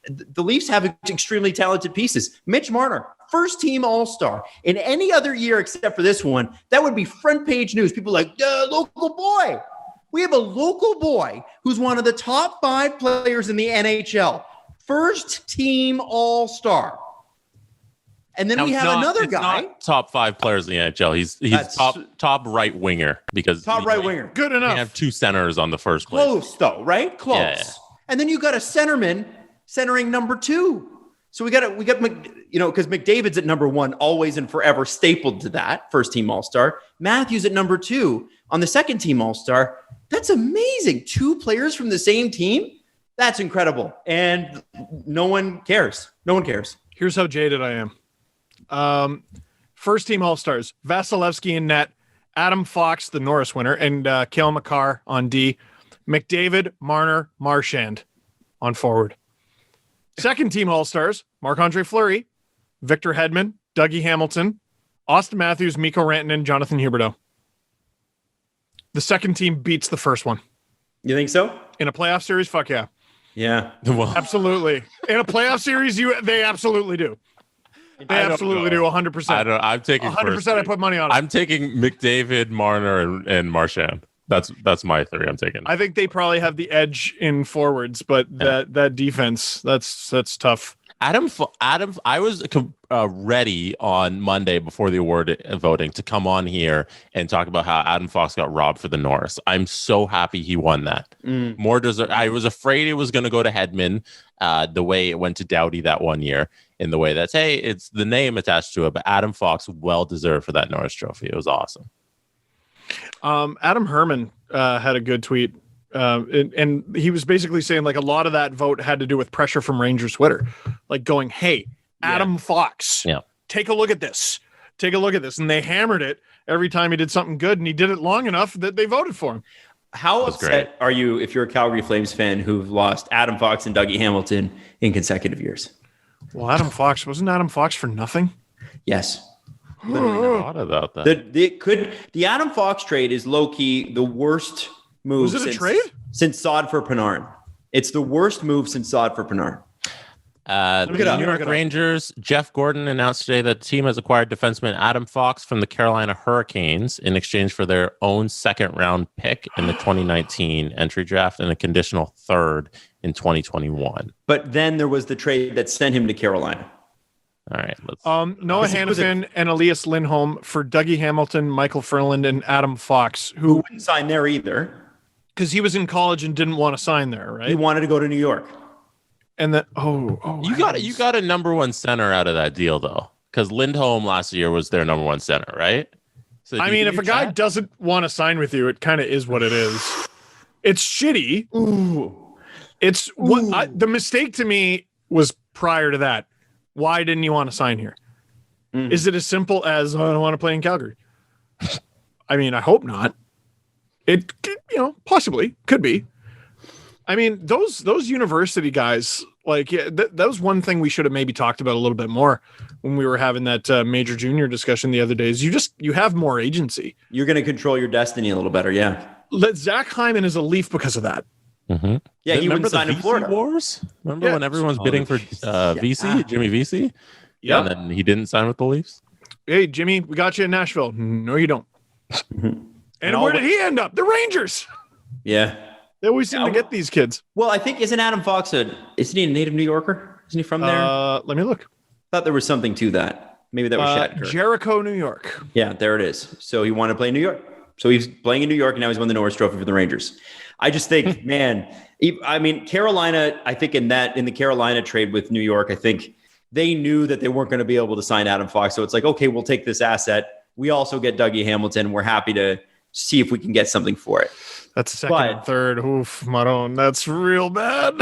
The Leafs have extremely talented pieces. Mitch Marner, first team All-Star. In any other year except for this one, that would be front page news. People are like, local boy. We have a local boy who's one of the top 5 players in the NHL. First team All-Star. And then we have another guy. Not top 5 players in the NHL. He's top right winger, because top right winger. Good enough. We have 2 centers on the first place. Close though, right? Close. Yeah. And then you got a centerman centering number 2. So we got because McDavid's at number 1, always and forever stapled to that first team All-Star. Matthews at number 2 on the second team All-Star. That's amazing. 2 players from the same team. That's incredible. And no one cares. Here's how jaded I am. First team All-Stars, Vasilevsky in net, Adam Fox, the Norris winner, and Cale Makar on D, McDavid, Marner, Marchand on forward. Second team All-Stars, Marc-Andre Fleury, Victor Hedman, Dougie Hamilton, Austin Matthews, Mikko Rantanen, Jonathan Huberdeau. The second team beats the first one. You think so? In a playoff series? Fuck yeah. Yeah. Well, Absolutely. In a playoff series, they absolutely do. They absolutely do 100%. I'm taking 100%. I put money on it. I'm taking McDavid, Marner, and Marchand. That's my theory. I'm taking. I think they probably have the edge in forwards, but that defense, that's tough. Adam, I was ready on Monday before the award voting to come on here and talk about how Adam Fox got robbed for the Norris. I'm so happy he won that. More deserved. I was afraid it was going to go to Hedman, the way it went to Doughty that one year, in the way that's, hey, it's the name attached to it, but Adam Fox well deserved for that Norris Trophy. It was awesome. Adam Herman had a good tweet. And he was basically saying like a lot of that vote had to do with pressure from Rangers Twitter, like going, hey, Adam Fox, take a look at this. And they hammered it every time he did something good, and he did it long enough that they voted for him. How upset are you if you're a Calgary Flames fan who've lost Adam Fox and Dougie Hamilton in consecutive years? Well, wasn't Adam Fox for nothing? Yes. Thought about that. The Adam Fox trade is low key the worst move. Was it a trade? Since Saad for Panarin. It's the worst move since Saad for Panarin. The New York Rangers, Jeff Gordon announced today that the team has acquired defenseman Adam Fox from the Carolina Hurricanes in exchange for their own second-round pick in the 2019 entry draft and a conditional third in 2021. But then there was the trade that sent him to Carolina. All right. Noah Hanifin and Elias Lindholm for Dougie Hamilton, Michael Ferland, and Adam Fox, who wouldn't sign there either. Because he was in college and didn't want to sign there, right? He wanted to go to New York. And then, you got a number one center out of that deal, though, because Lindholm last year was their number one center, right? So I mean, if a guy doesn't want to sign with you, it kind of is what it is. It's shitty. The mistake to me was prior to that. Why didn't you want to sign here? Is it as simple as, I don't want to play in Calgary? I mean, I hope not. It, possibly could be. I mean, those university guys, like, that was one thing we should have maybe talked about a little bit more when we were having that major junior discussion the other day. Is you have more agency. You're going to control your destiny a little better, yeah. Zach Hyman is a Leaf because of that. Mm-hmm. Yeah, he wouldn't sign in Florida. Wars? Remember when everyone was bidding for VC, Jimmy VC? Yeah. And then he didn't sign with the Leafs? Hey, Jimmy, we got you in Nashville. No, you don't. And where did he end up? The Rangers. Yeah. They always seem to get these kids. Well, I think, isn't Adam Fox isn't he a native New Yorker? Isn't he from there? Let me look. I thought there was something to that. Maybe that was Shattenkirk. Jericho, New York. Yeah, there it is. So he wanted to play in New York. So he's playing in New York, and now he's won the Norris Trophy for the Rangers. I just think, Carolina, I think in the Carolina trade with New York, I think they knew that they weren't going to be able to sign Adam Fox. So it's like, okay, we'll take this asset. We also get Dougie Hamilton. We're happy to see if we can get something for it. That's second and third. Oof, Maron. That's real bad.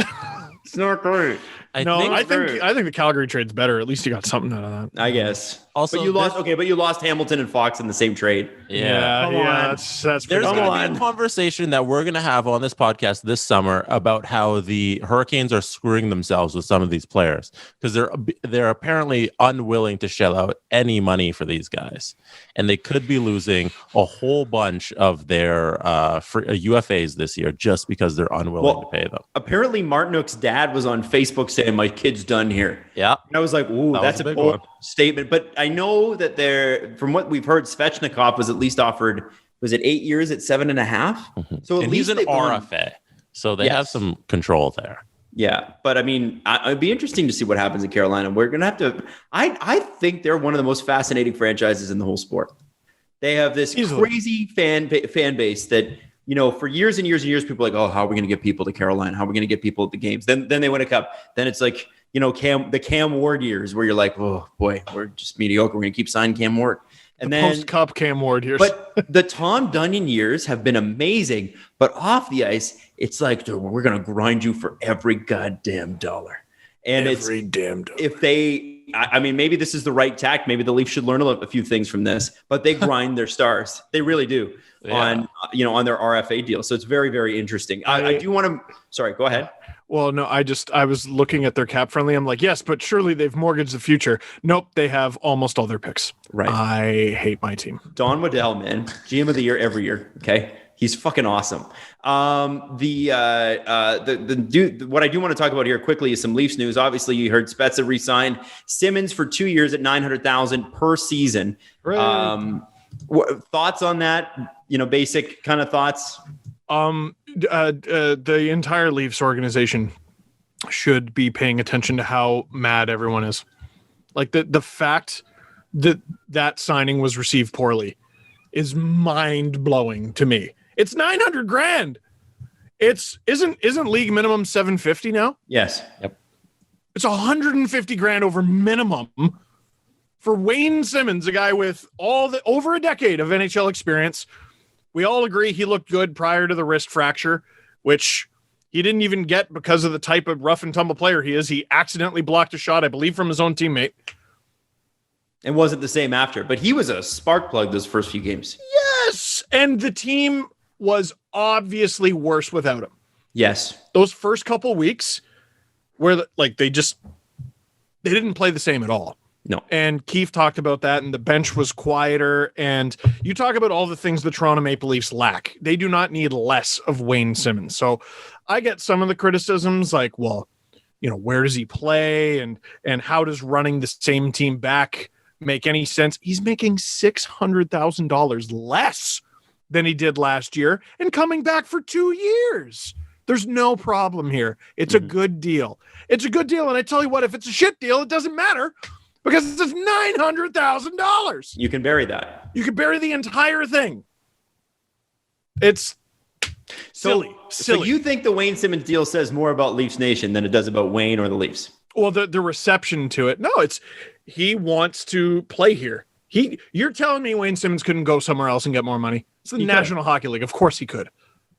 It's not great. I think the Calgary trade's better. At least you got something out of that. I guess. Also, but you lost Hamilton and Fox in the same trade. Yeah. That's there's going to be a conversation that we're going to have on this podcast this summer about how the Hurricanes are screwing themselves with some of these players because they're apparently unwilling to shell out any money for these guys, and they could be losing a whole bunch of their UFAs this year just because they're unwilling to pay them. Apparently, Martinook's dad was on Facebook saying, "My kid's done here." Yeah, and I was like, "Ooh, that's a bold statement." But I know that from what we've heard, Svechnikov was at least offered, was it 8 years at 7.5? Mm-hmm. So at least he's an RFA, so they have some control there. Yeah, but I mean, it'd be interesting to see what happens in Carolina. We're gonna have to. I think they're one of the most fascinating franchises in the whole sport. They have this crazy fan base that, for years and years and years, people are like, oh, how are we going to get people to Carolina? How are we going to get people at the games? Then they win a cup. Then it's like, the Cam Ward years where you're like, oh boy, we're just mediocre. We're going to keep signing Cam Ward. And then post-cup Cam Ward years. But the Tom Dunyan years have been amazing. But off the ice, it's like, dude, we're going to grind you for every goddamn dollar. And every damn dollar. If they, maybe this is the right tact. Maybe the Leafs should learn a few things from this. But they grind their stars. They really do on their RFA deal. So it's very, very interesting. I do want to. Sorry, go ahead. Well, no, I was looking at their cap friendly. I'm like, yes, but surely they've mortgaged the future. Nope, they have almost all their picks. Right. I hate my team. Don Waddell, man, GM of the year every year. Okay, He's fucking awesome. The dude, what I do want to talk about here quickly is some Leafs news. Obviously, you heard Spezza re-signed Simmonds for 2 years at $900,000 per season. Right. Thoughts on that? Basic kind of thoughts. The entire Leafs organization should be paying attention to how mad everyone is. Like the fact that signing was received poorly is mind blowing to me. It's $900,000. Isn't league minimum $750 now? Yes. Yep. It's $150,000 over minimum for Wayne Simmonds, a guy with over a decade of NHL experience. We all agree he looked good prior to the wrist fracture, which he didn't even get because of the type of rough and tumble player he is. He accidentally blocked a shot, I believe, from his own teammate. And wasn't the same after, but he was a spark plug those first few games. Yes. And the team was obviously worse without him. Yes. Those first couple weeks where they didn't play the same at all. No. And Keefe talked about that, and the bench was quieter. And you talk about all the things the Toronto Maple Leafs lack. They do not need less of Wayne Simmonds. So I get some of the criticisms like, well, where does he play? And how does running the same team back make any sense? He's making $600,000 less than he did last year and coming back for 2 years. There's no problem here. It's a good deal. It's a good deal. And I tell you what, if it's a shit deal, it doesn't matter because it's $900,000. You can bury that. You can bury the entire thing. It's silly. So you think the Wayne Simmonds deal says more about Leafs Nation than it does about Wayne or the Leafs? Well, the reception to it. No, he wants to play here. You're telling me Wayne Simmonds couldn't go somewhere else and get more money? It's the National Hockey League. Of course he could.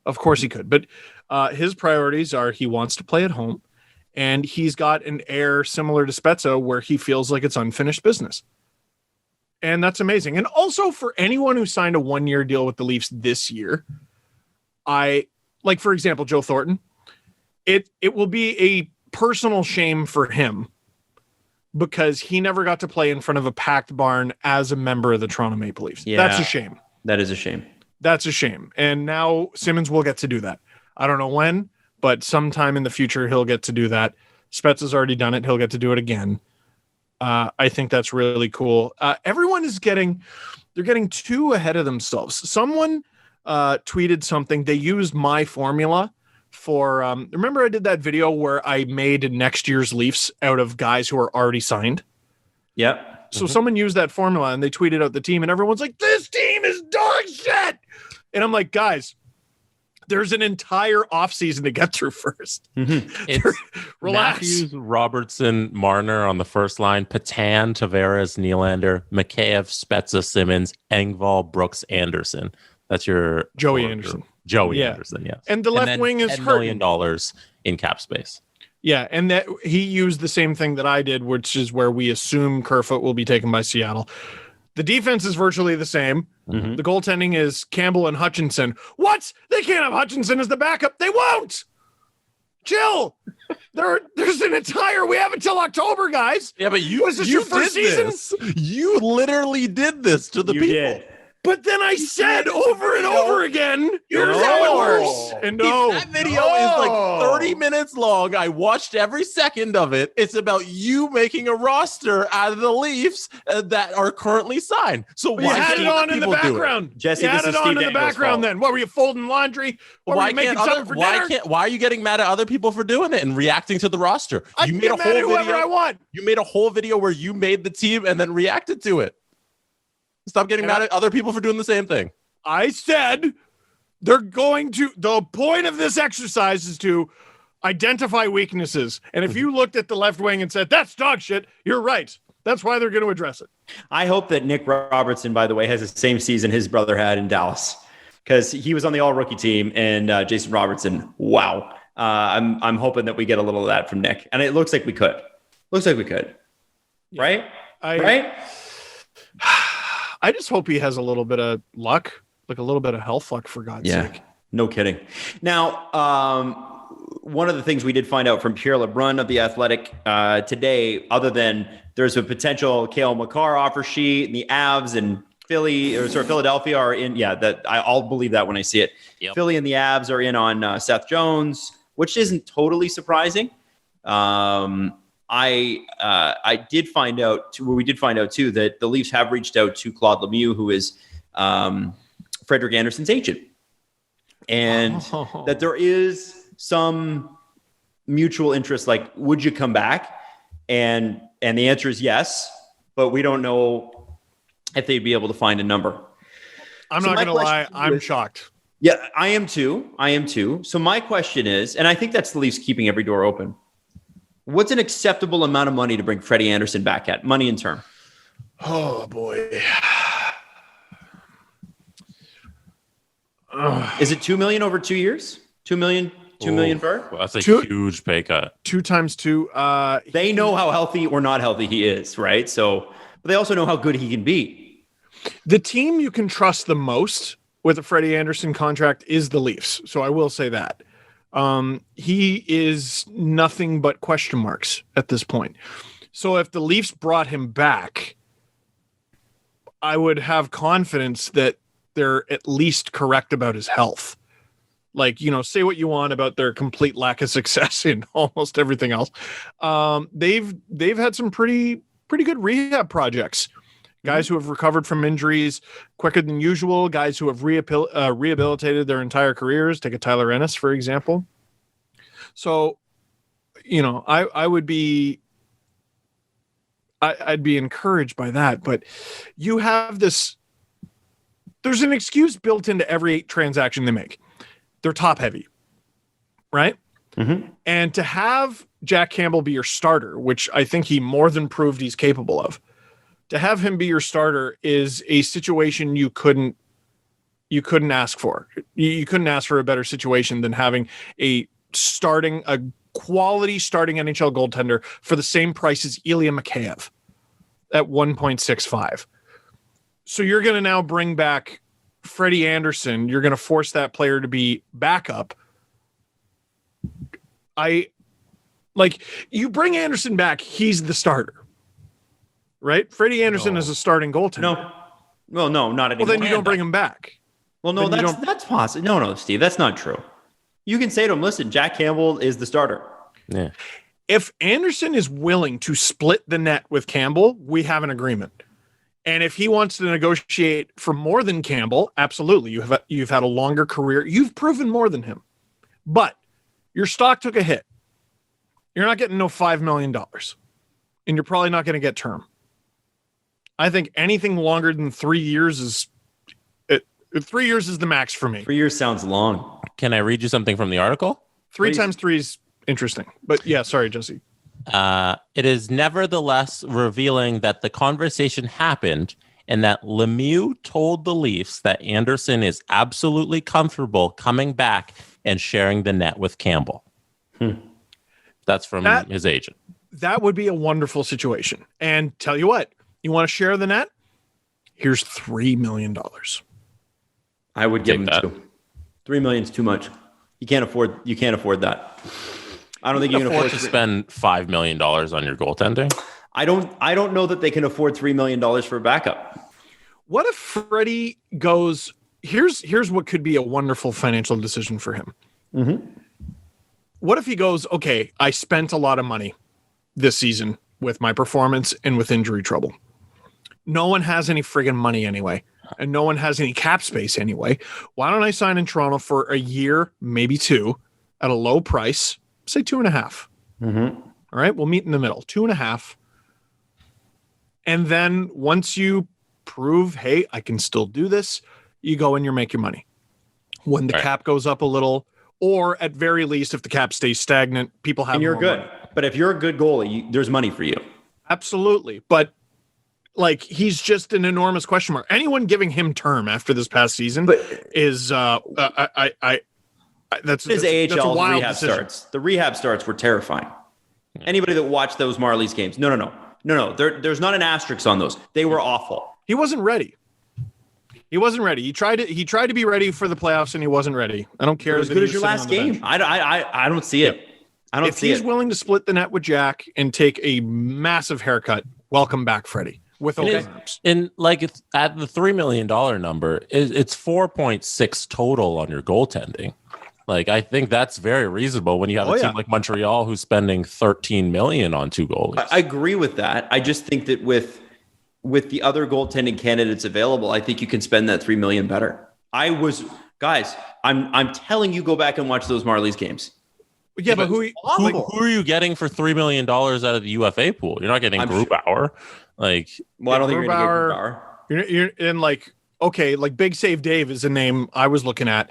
But his priorities are he wants to play at home, and he's got an air similar to Spezza where he feels like it's unfinished business. And that's amazing. And also for anyone who signed a 1-year deal with the Leafs this year, for example, Joe Thornton, it will be a personal shame for him because he never got to play in front of a packed barn as a member of the Toronto Maple Leafs. Yeah, that's a shame. That is a shame. That's a shame. And now Simmonds will get to do that. I don't know when, but sometime in the future, he'll get to do that. Spezza's already done it. He'll get to do it again. I think that's really cool. Everyone is getting too ahead of themselves. Someone tweeted something. They used my formula for, remember I did that video where I made next year's Leafs out of guys who are already signed? Yep. So someone used that formula and they tweeted out the team and everyone's like, this team is dog shit. And I'm like, guys, there's an entire offseason to get through first. It's relax. Matthews, Robertson, Marner on the first line, Patan, Tavares, Nylander, Mikheyev, Spezza, Simmonds, Engvall, Brooks, Anderson. That's your Joey Anderson. Anderson, yes. And the left wing is $10 million in cap space. Yeah, and that he used the same thing that I did, which is where we assume Kerfoot will be taken by Seattle. The defense is virtually the same. The goaltending is Campbell and Hutchinson. What? They can't have Hutchinson as the backup. They won't. Chill. There's an entire. We have until October, guys. Yeah, but Was this your first season? This. You literally did this to the people. Did. But then I said over and over again, here's how it works. And that video is like 30 minutes long. I watched every second of it. It's about you making a roster out of the Leafs that are currently signed. So why had it on in the background? Jesse, you had this is it on Steve in the Dangle's background fault. then. What, were you folding laundry? Were you making something for dinner? Why are you getting mad at other people for doing it and reacting to the roster? I can get mad at whoever I want. You made a whole video where you made the team and then reacted to it. Stop getting mad at other people for doing the same thing. I said they're going to, the point of this exercise is to identify weaknesses. And if you looked at the left wing and said, that's dog shit, you're right. That's why they're going to address it. I hope that Nick Robertson, by the way, has the same season his brother had in Dallas because he was on the all-rookie team and Jason Robertson. Wow. I'm hoping that we get a little of that from Nick. And it looks like we could. Right? Right? I just hope he has a little bit of luck, like a little bit of health luck, for God's sake. No kidding. Now, one of the things we did find out from Pierre LeBrun of The Athletic today, other than there's a potential Cale Makar offer sheet and the Avs and Philadelphia are in. Yeah, I'll believe that when I see it. Yep. Philly and the Avs are in on Seth Jones, which isn't totally surprising. I did find out too that the Leafs have reached out to Claude Lemieux, who is Frederik Andersen's agent, and that there is some mutual interest. Like, would you come back? And the answer is yes, but we don't know if they'd be able to find a number. I'm not going to lie. I'm shocked. Yeah, I am too. So my question is, and I think that's the Leafs keeping every door open. What's an acceptable amount of money to bring Freddie Andersen back at? Money in term. Oh, boy. Is it $2 million over 2 years? $2 million per? Well, that's a huge pay cut. 2 times 2. They know how healthy or not healthy he is, right? So, but they also know how good he can be. The team you can trust the most with a Freddie Andersen contract is the Leafs. So I will say that. He is nothing but question marks at this point. So if the Leafs brought him back, I would have confidence that they're at least correct about his health. Like, say what you want about their complete lack of success in almost everything else. They've had some pretty good rehab projects. Guys who have recovered from injuries quicker than usual. Guys who have rehabilitated their entire careers. Take a Tyler Ennis, for example. So, I would be, I'd be encouraged by that. But you have this. There's an excuse built into every transaction they make. They're top heavy, right? Mm-hmm. And to have Jack Campbell be your starter, which I think he more than proved he's capable of. To have him be your starter is a situation you couldn't ask for. You couldn't ask for a better situation than having a quality starting NHL goaltender for the same price as Ilya Mikheyev at 1.65. So you're going to now bring back Freddie Andersen. You're going to force that player to be backup. You bring Andersen back, he's the starter. Right? Freddie Andersen is a starting goaltender. No. Well, no, not anymore. Well, then you don't bring him back. Well, no, that's possible. No, Steve, that's not true. You can say to him, listen, Jack Campbell is the starter. Yeah. If Andersen is willing to split the net with Campbell, we have an agreement. And if he wants to negotiate for more than Campbell, absolutely. You've had a longer career. You've proven more than him. But your stock took a hit. You're not getting no $5 million. And you're probably not going to get term. I think anything longer than 3 years is 3 years is the max for me. 3 years sounds long. Can I read you something from the article? 3 times 3 is interesting. But yeah, sorry, Jesse. It is nevertheless revealing that the conversation happened and that Lemieux told the Leafs that Andersen is absolutely comfortable coming back and sharing the net with Campbell. That's from his agent. That would be a wonderful situation. And tell you what, you want to share the net? Here's $3 million. I would give him $2. $3 million is too much. You can't afford that. I don't think you can afford to spend $5 million on your goaltending. I don't know that they can afford $3 million for a backup. What if Freddie goes, here's what could be a wonderful financial decision for him. Mm-hmm. What if he goes, okay, I spent a lot of money this season with my performance and with injury trouble. No one has any friggin' money anyway, and no one has any cap space anyway. Why don't I sign in Toronto for a year, maybe 2, at a low price, say 2.5. Mm-hmm. All right, we'll meet in the middle, 2.5. And then once you prove, hey, I can still do this, you go and you make your money. When the cap goes up a little, or at very least, if the cap stays stagnant, people have. And you're good. Money. But if you're a good goalie, there's money for you. Absolutely. But like, he's just an enormous question mark. Anyone giving him term after this past season is that's his AHL that's a wild rehab decision. starts. The rehab starts were terrifying. Anybody that watched those Marlies games, no. There's not an asterisk on those. They were awful. He wasn't ready. He tried to be ready for the playoffs, and he wasn't ready. I don't care. As good as your last game. I don't see it. I don't see it. If he's willing to split the net with Jack and take a massive haircut, welcome back, Freddie. with open arms. And like it's at the $3 million number, it's 4.6 total on your goaltending. Like I think that's very reasonable when you have a team like Montreal who's spending $13 million on 2 goalies. I agree with that. I just think that with the other goaltending candidates available, I think you can spend that $3 million better. I'm telling you, go back and watch those Marlies games. Yeah, but who are you getting for $3 million out of the UFA pool? You're not getting Grubauer. I don't think you're going to get Grubauer. You're in like Big Save Dave is a name I was looking at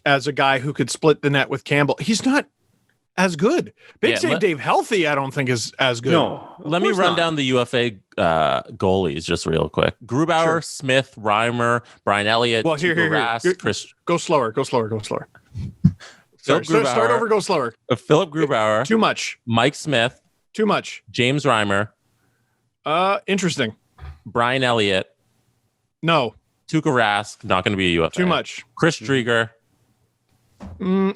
as a guy who could split the net with Campbell. He's not as good. Big Save Dave healthy, I don't think is as good. No, let me run down the UFA goalies just real quick. Grubauer, Smith, Reimer, Brian Elliott, Chris. Go slower. Start over, go slower. Philip Grubauer. Too much. Mike Smith. Too much. James Reimer. Interesting. Brian Elliott. No. Tuukka Rask, not going to be a UFA. Too much. Chris Drieger.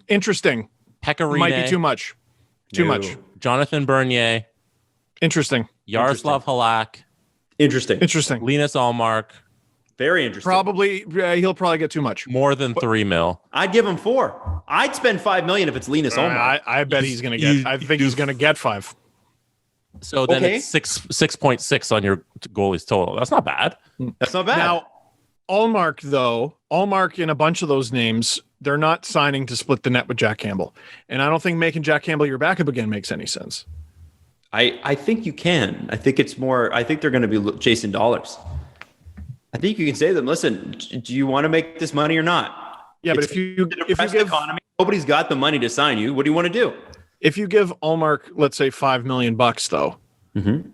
Interesting. Pecorine. Might be too much. Too much. Jonathan Bernier. Interesting. Yaroslav Halak. Interesting. Linus Allmark. Very interesting. He'll probably get too much. More than $3 million. I'd give him 4. I'd spend $5 million if it's Linus Allmark. I bet he's going to get. I think he's going to get 5. So then it's 6.6 on your goalies total. That's not bad. That's not bad. Now, Allmark in a bunch of those names, they're not signing to split the net with Jack Campbell, and I don't think making Jack Campbell your backup again makes any sense. I think you can. I think it's more. I think they're going to be chasing dollars. I think you can say to them, listen, do you want to make this money or not? Yeah, but if you give economy, nobody's got the money to sign you. What do you want to do? If you give Allmark, let's say $5 million, though,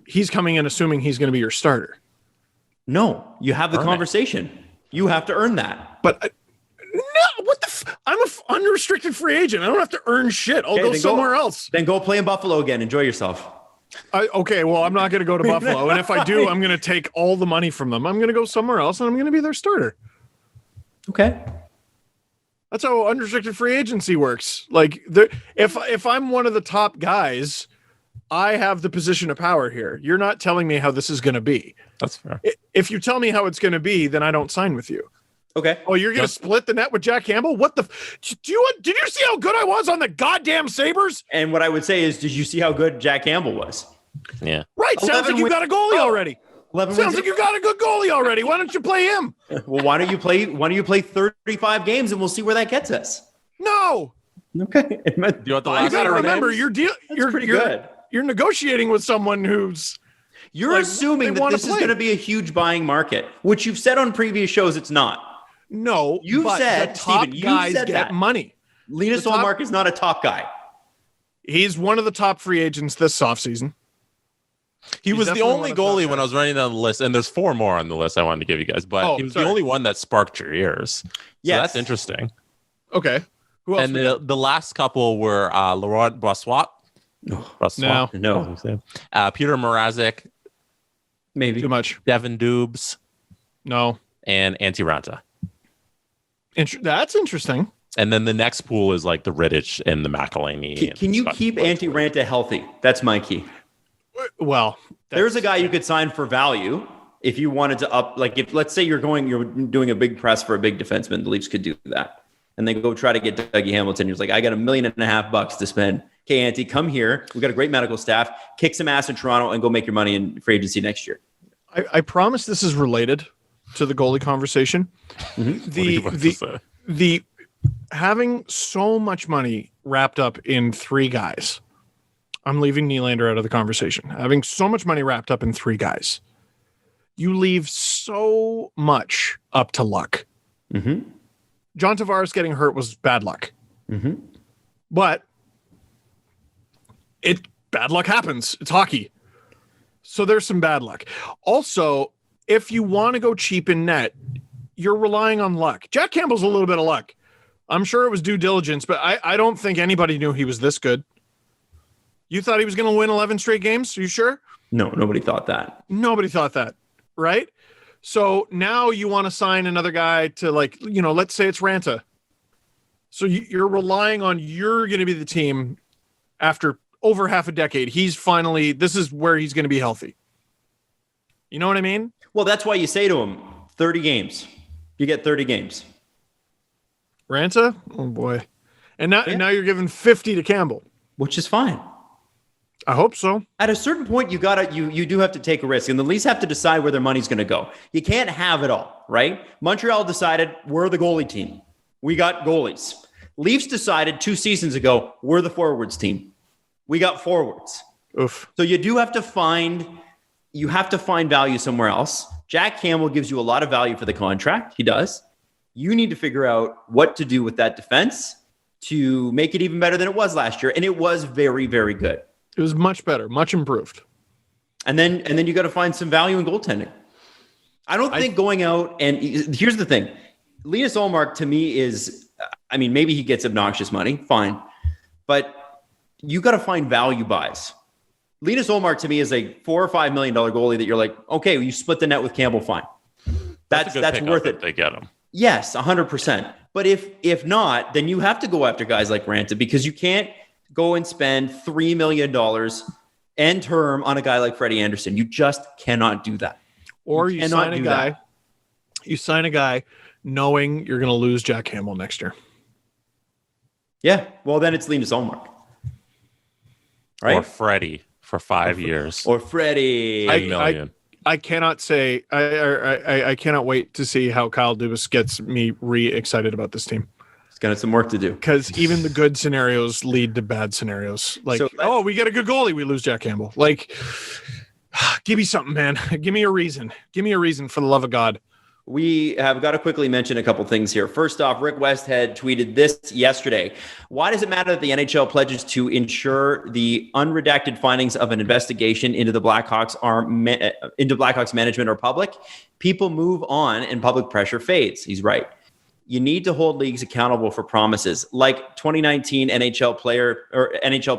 he's coming in assuming he's going to be your starter. No, you have the conversation. You have to earn that. But no, what the? I'm an unrestricted free agent. I don't have to earn shit. I'll go somewhere else. Then go play in Buffalo again. Enjoy yourself. Okay, well, I'm not going to go to Buffalo. And if I do, I'm going to take all the money from them. I'm going to go somewhere else, and I'm going to be their starter. Okay. That's how unrestricted free agency works. Like, if I'm one of the top guys, I have the position of power here. You're not telling me how this is going to be. That's fair. If you tell me how it's going to be, then I don't sign with you. Okay. Oh, you're going to split the net with Jack Campbell? What the? Did you see how good I was on the goddamn Sabres? And what I would say is, did you see how good Jack Campbell was? Yeah. Right. Sounds like you got a goalie already. Sounds like you got a good goalie already. Why don't you play him? Well, why don't you play 35 games and we'll see where that gets us? No. Okay. You got to remember, you're pretty good. You're negotiating with someone who's. You're assuming that this is going to be a huge buying market, which you've said on previous shows it's not. No, you've said, Steven, guys get that. Money. Linus Allmark is not a top guy. He's one of the top free agents this offseason. He was the only goalie when I was writing down the list, and there's 4 more on the list I wanted to give you guys, but he was the only one that sparked your ears. So that's interesting. Okay. Who else? And the last couple were Laurent Brossoit. No. Peter Mrazek. Maybe. Too much. Devin Dubes. No. And Antti Ranta. That's interesting. And then the next pool is like the Rittich and the McElhinney. Can you keep Antti Ranta healthy? That's my key. Well, there's a guy you could sign for value if you wanted to up. Like if let's say you're doing a big press for a big defenseman, the Leafs could do that, and then go try to get Dougie Hamilton. He's like, I got $1.5 million to spend. Okay, Antti, come here. We got a great medical staff. Kick some ass in Toronto and go make your money in free agency next year. I promise this is related to the goalie conversation. Mm-hmm. The having so much money wrapped up in 3 guys. I'm leaving Nylander out of the conversation. Having so much money wrapped up in 3 guys. You leave so much up to luck. Mm-hmm. John Tavares getting hurt was bad luck. Mm-hmm. But bad luck happens. It's hockey. So there's some bad luck. Also, if you want to go cheap in net, you're relying on luck. Jack Campbell's a little bit of luck. I'm sure it was due diligence, but I don't think anybody knew he was this good. You thought he was going to win 11 straight games? Are you sure? No, nobody thought that. Nobody thought that, right? So now you want to sign another guy to let's say it's Ranta. So you're relying on you're going to be the team after over half a decade. This is where he's going to be healthy. You know what I mean? Well, that's why you say to him, 30 games. You get 30 games. Ranta? Oh, boy. And now you're giving 50 to Campbell. Which is fine. I hope so. At a certain point, you do have to take a risk, and the Leafs have to decide where their money's going to go. You can't have it all, right? Montreal decided we're the goalie team. We got goalies. Leafs decided 2 seasons ago we're the forwards team. We got forwards. Oof. So you have to find value somewhere else. Jack Campbell gives you a lot of value for the contract. He does. You need to figure out what to do with that defense to make it even better than it was last year, and it was very, very good. It was much better, much improved. And then you got to find some value in goaltending. I don't think going out and here's the thing. Linus Ullmark to me is, I mean, maybe he gets obnoxious money, fine. But you got to find value buys. Linus Ullmark to me is a $4 or $5 million goalie that you're like, okay, well, you split the net with Campbell, fine. That's worth it. They get him. Yes, 100%. But if not, then you have to go after guys like Ranta because you can't go and spend $3 million end term on a guy like Frederik Andersen. You just cannot do that. Or you sign a guy. You sign a guy knowing you're going to lose Jack Campbell next year. Yeah. Well, then it's Linus Ullmark. Right? Or Freddie for 5 years. Or Freddie. $10 million. I cannot say. I cannot wait to see how Kyle Dubas gets me re-excited about this team. He's got some work to do. Because even the good scenarios lead to bad scenarios. Like, we get a good goalie, we lose Jack Campbell. Like, give me something, man. Give me a reason. Give me a reason, for the love of God. We have got to quickly mention a couple things here. First off, Rick Westhead tweeted this yesterday. Why does it matter that the NHL pledges to ensure the unredacted findings of an investigation into the Blackhawks into Blackhawks management are public? People move on and public pressure fades. He's right. You need to hold leagues accountable for promises, like 2019 NHL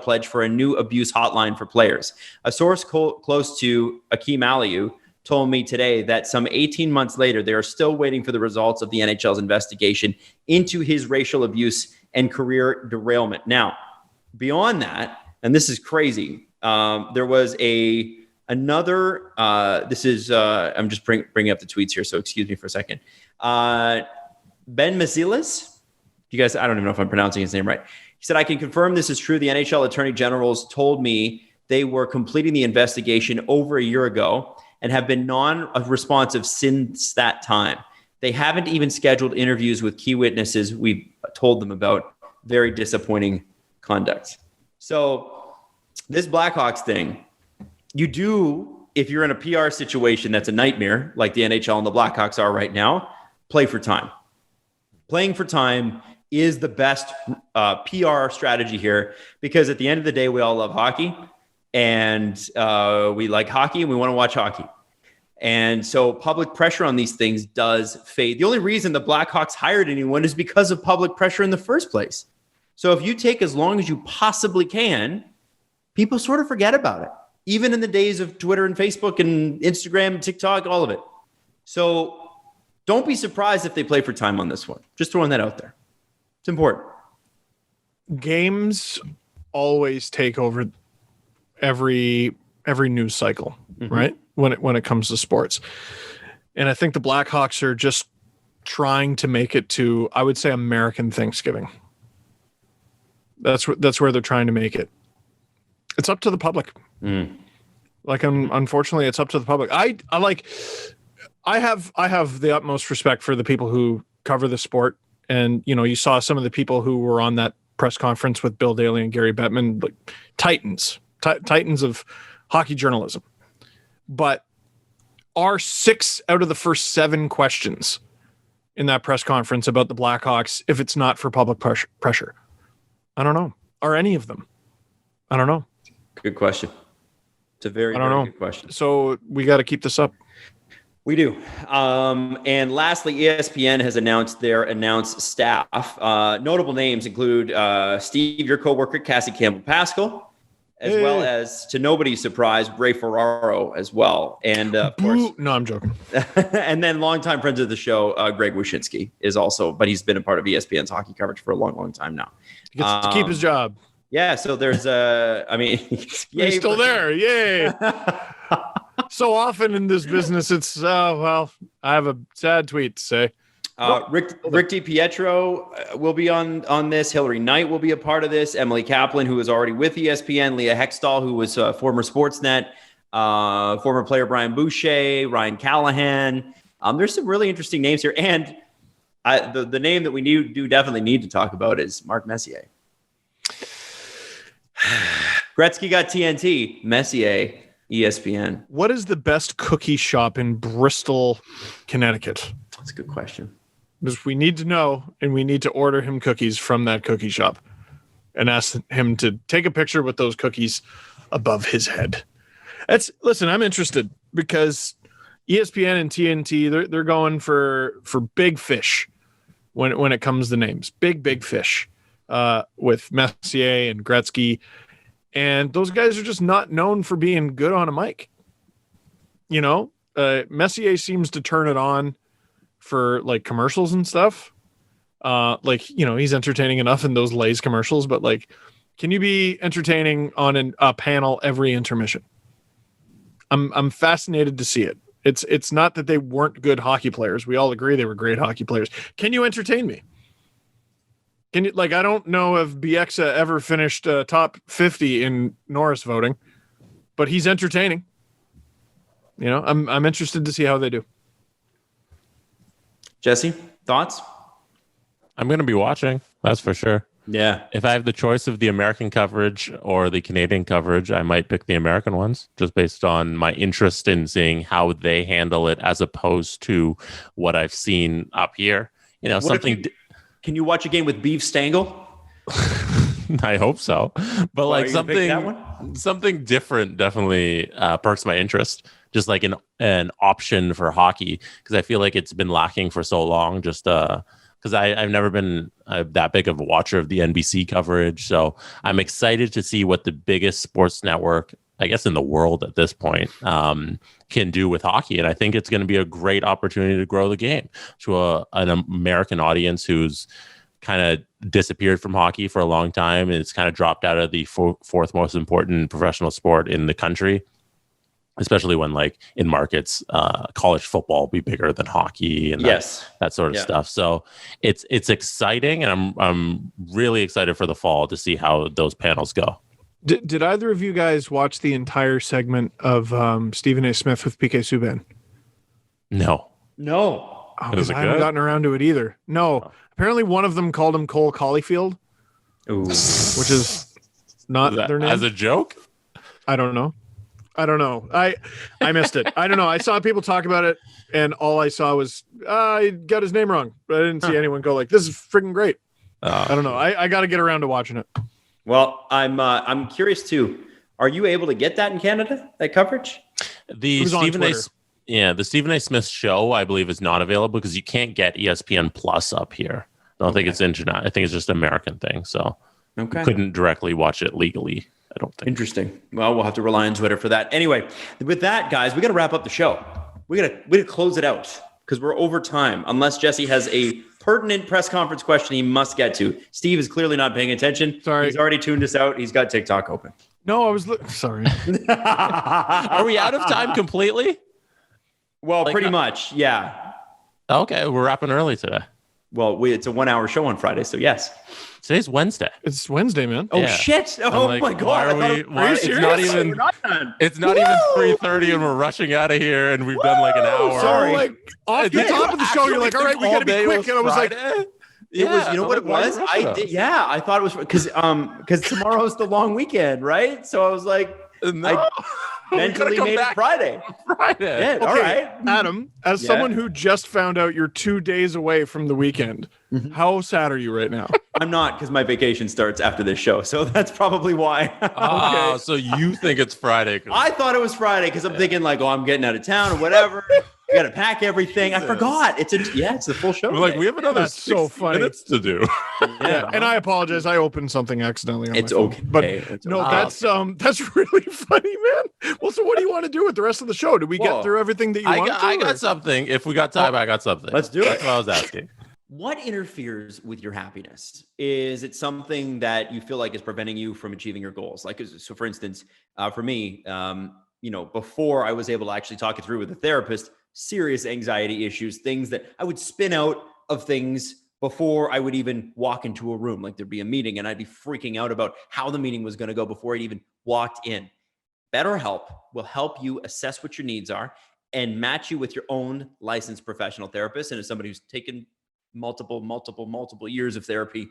pledge for a new abuse hotline for players. A source close to Akeem Aliu told me today that some 18 months later, they are still waiting for the results of the NHL's investigation into his racial abuse and career derailment. Now, beyond that, and this is crazy, there was another. This is I'm just bringing up the tweets here, so excuse me for a second. Ben Mazilas, you guys, I don't even know if I'm pronouncing his name right. He said, I can confirm this is true. The NHL Attorney Generals told me they were completing the investigation over a year ago and have been non-responsive since that time. They haven't even scheduled interviews with key witnesses we've told them about. Very disappointing conduct. So this Blackhawks thing, you do, if you're in a PR situation that's a nightmare, like the NHL and the Blackhawks are right now, play for time. Playing for time is the best PR strategy here because at the end of the day, we all love hockey. And we like hockey and we want to watch hockey. And so public pressure on these things does fade. The only reason the Blackhawks hired anyone is because of public pressure in the first place. So if you take as long as you possibly can, people sort of forget about it, even in the days of Twitter and Facebook and Instagram, TikTok, all of it. So don't be surprised if they play for time on this one. Just throwing that out there. It's important. Games always take over every news cycle, right? When it comes to sports. And I think the Blackhawks are just trying to make it to, I would say, American Thanksgiving. That's where they're trying to make it. It's up to the public. Like, unfortunately, it's up to the public. I have the utmost respect for the people who cover the sport. And, you know, you saw some of the people who were on that press conference with Bill Daly and Gary Bettman, like titans of hockey journalism. But are 6 out of the first 7 questions in that press conference about the Blackhawks, if it's not for public pressure? I don't know. Are any of them? I don't know. Good question. It's a very good question. So we got to keep this up. We do. And lastly, ESPN has announced their staff. Notable names include Steve, your coworker, Cassie Campbell-Pascal, as well as, to nobody's surprise, Ray Ferraro as well. And of course, no, I'm joking. And then longtime friends of the show, Greg Wyshynski is also, but he's been a part of ESPN's hockey coverage for a long, long time now. He gets to keep his job. Yeah. So there's he's still there. Yay. So often in this business, it's well, I have a sad tweet to say. Rick DiPietro will be on this. Hillary Knight will be a part of this. Emily Kaplan, who is already with ESPN. Leah Hextall, who was former Sportsnet. Former player Brian Boucher. Ryan Callahan. There's some really interesting names here. And the name that we definitely need to talk about is Mark Messier. Gretzky got TNT. Messier, ESPN. What is the best cookie shop in Bristol, Connecticut? That's a good question. Because we need to know, and we need to order him cookies from that cookie shop and ask him to take a picture with those cookies above his head. Listen, I'm interested because ESPN and TNT, they're going for big fish when it comes to names. Big fish with Messier and Gretzky. And those guys are just not known for being good on a mic. You know, Messier seems to turn it on for like commercials and stuff. Like, you know, he's entertaining enough in those Lay's commercials, but like, can you be entertaining on a panel every intermission? I'm fascinated to see it. It's not that they weren't good hockey players. We all agree they were great hockey players. Can you entertain me? Can you, like, I don't know if Bieksa ever finished top 50 in Norris voting, but he's entertaining. You know, I'm interested to see how they do. Jesse, thoughts? I'm going to be watching. That's for sure. Yeah. If I have the choice of the American coverage or the Canadian coverage, I might pick the American ones just based on my interest in seeing how they handle it as opposed to what I've seen up here. You know, Can you watch a game with Beef Stangle? I hope so. But like something different definitely perks my interest. Just like an option for hockey, because I feel like it's been lacking for so long. Just because I've never been that big of a watcher of the NBC coverage. So I'm excited to see what the biggest sports network, I guess, in the world at this point can do with hockey. And I think it's going to be a great opportunity to grow the game to an American audience who's kind of disappeared from hockey for a long time. And it's kind of dropped out of the fourth most important professional sport in the country, especially when like in markets, college football will be bigger than hockey and that sort of stuff. So it's exciting. And I'm really excited for the fall to see how those panels go. Did either of you guys watch the entire segment of Stephen A. Smith with PK Subban? No. Oh, because I haven't gotten around to it either. No. Apparently one of them called him Cole Caulfield. Ooh. Which is not their name. As a joke? I don't know. I missed it. I don't know. I saw people talk about it, and all I saw was I got his name wrong. But I didn't see anyone go like, this is freaking great. I don't know. I got to get around to watching it. Well, I'm curious too. Are you able to get that in Canada? That coverage? The Stephen A. Smith show, I believe, is not available because you can't get ESPN Plus up here. I don't think it's internet. I think it's just an American thing. So couldn't directly watch it legally, I don't think. Interesting. Well, we'll have to rely on Twitter for that. Anyway, with that, guys, we got to wrap up the show. We got to close it out because we're over time. Unless Jesse has a pertinent press conference question he must get to. Steve is clearly not paying attention. Sorry. He's already tuned us out. He's got TikTok open. No, I was sorry. Are we out of time completely? Well, pretty much, yeah. Okay, we're wrapping early today. Well, it's a 1 hour show on Friday, so yes. Today's Wednesday. It's Wednesday, man. Oh, shit. Oh, my God. Are you serious? It's not even 3:30 and we're rushing out of here and we've done like an hour. Sorry. Like, off the top of the show, you're like, all right, we got to be quick. And I was like, it was, you know what it was? I did. Yeah, I thought it was because tomorrow's the long weekend, right? So I was like, no. I mentally made it Friday. Yeah, okay, all right. Adam, as someone who just found out you're 2 days away from the weekend, how sad are you right now? I'm not, because my vacation starts after this show, so that's probably why. Oh, so you think it's Friday? I thought it was Friday because I'm thinking like, oh, I'm getting out of town or whatever. I got to pack everything. I forgot. It's the full show. We're like, we have another 6 minutes to do. Yeah, and I apologize. I opened something accidentally. On it's my phone. okay, but it's no, okay. That's really funny, man. Well, so what do you want to do with the rest of the show? Did we get through everything that you wanted to? I got something. If we got time, I got something. Let's do it. That's what I was asking. What interferes with your happiness? Is it something that you feel like is preventing you from achieving your goals? Like, so for instance, for me, before I was able to actually talk it through with a therapist, serious anxiety issues, things that I would spin out of things before I would even walk into a room. Like there'd be a meeting and I'd be freaking out about how the meeting was going to go before I'd even walked in. BetterHelp will help you assess what your needs are and match you with your own licensed professional therapist. And as somebody who's taken multiple years of therapy,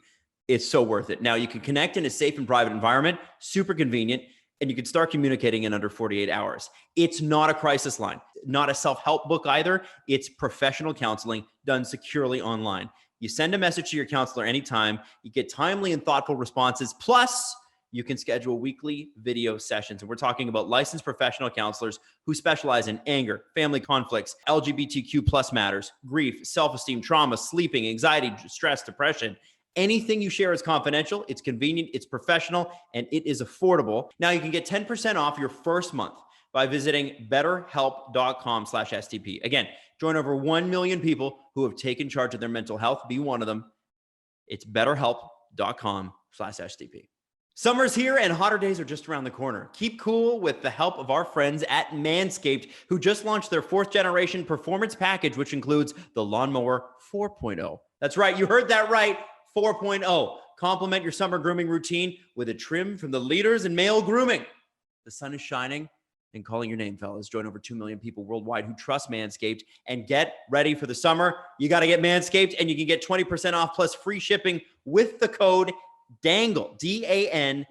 it's so worth it. Now you can connect in a safe and private environment, super convenient, and you can start communicating in under 48 hours. It's not a crisis line, not a self-help book either. It's professional counseling done securely online. You send a message to your counselor anytime. You get timely and thoughtful responses. Plus, you can schedule weekly video sessions. And we're talking about licensed professional counselors who specialize in anger, family conflicts, LGBTQ plus matters, grief, self-esteem, trauma, sleeping, anxiety, stress, depression. Anything you share is confidential, it's convenient, it's professional, and it is affordable. Now you can get 10% off your first month by visiting betterhelp.com/STP. Again, join over 1 million people who have taken charge of their mental health. Be one of them. It's betterhelp.com/STP. Summer's here and hotter days are just around the corner. Keep cool with the help of our friends at Manscaped, who just launched their 4th generation performance package, which includes the Lawnmower 4.0. That's right, you heard that right. 4.0. Complement your summer grooming routine with a trim from the leaders in male grooming. The sun is shining and calling your name, fellas. Join over 2 million people worldwide who trust Manscaped and get ready for the summer. You got to get Manscaped, and you can get 20% off plus free shipping with the code DANGLE, DANGLE.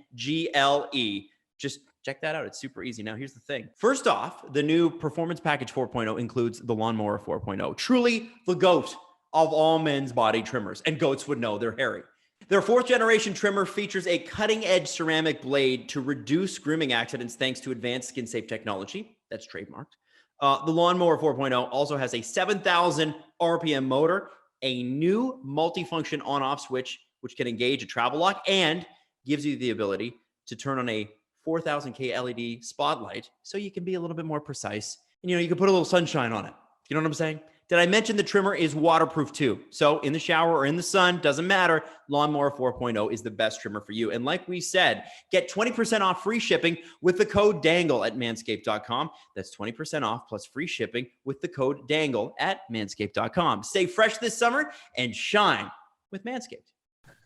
Just check that out. It's super easy. Now, here's the thing. First off, the new Performance Package 4.0 includes the Lawnmower 4.0. Truly the GOAT of all men's body trimmers, and goats would know they're hairy. Their 4th generation trimmer features a cutting-edge ceramic blade to reduce grooming accidents thanks to advanced skin-safe technology. That's trademarked. The Lawnmower 4.0 also has a 7,000 RPM motor, a new multifunction on-off switch, which can engage a travel lock and gives you the ability to turn on a 4,000K LED spotlight so you can be a little bit more precise. And, you can put a little sunshine on it. You know what I'm saying? Did I mention the trimmer is waterproof too? So in the shower or in the sun, doesn't matter. Lawnmower 4.0 is the best trimmer for you. And like we said, get 20% off free shipping with the code DANGLE at manscaped.com. That's 20% off plus free shipping with the code DANGLE at manscaped.com. Stay fresh this summer and shine with Manscaped.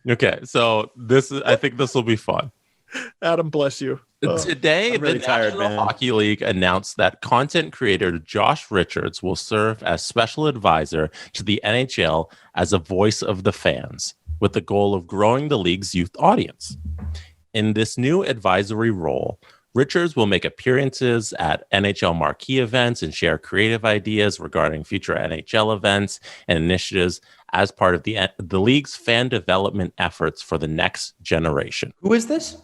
Okay, so I think this will be fun. Adam, bless you. Today, the National Hockey League announced that content creator Josh Richards will serve as special advisor to the NHL as a voice of the fans, with the goal of growing the league's youth audience. In this new advisory role, Richards will make appearances at NHL marquee events and share creative ideas regarding future NHL events and initiatives as part of the league's fan development efforts for the next generation. Who is this?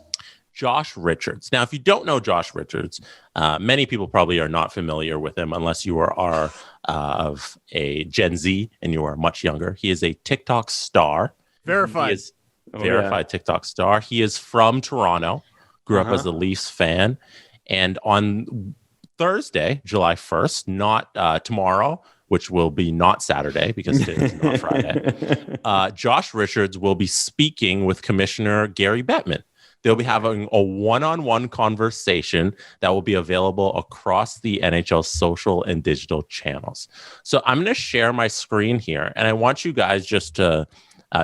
Josh Richards. Now, if you don't know Josh Richards, many people probably are not familiar with him unless you are of a Gen Z and you are much younger. He is a TikTok star. Verified. He is verified TikTok star. He is from Toronto, grew up as a Leafs fan. And on Thursday, July 1st, not tomorrow, which will be not Saturday because today is not Friday, Josh Richards will be speaking with Commissioner Gary Bettman. They'll be having a one-on-one conversation that will be available across the NHL social and digital channels. So I'm going to share my screen here, and I want you guys just to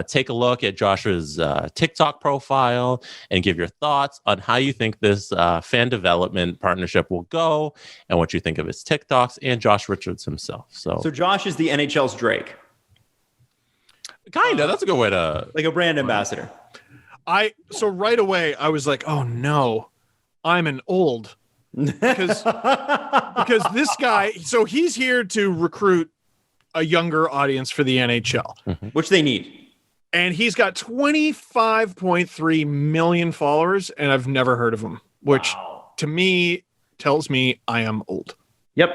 take a look at Josh's TikTok profile and give your thoughts on how you think this fan development partnership will go and what you think of his TikToks and Josh Richards himself. So Josh is the NHL's Drake. Kind of. That's a good way to... Like a brand ambassador. So right away I was like, oh no, I'm an old because this guy, so he's here to recruit a younger audience for the NHL, which they need. And he's got 25.3 million followers, and I've never heard of him, which to me tells me I am old. Yep.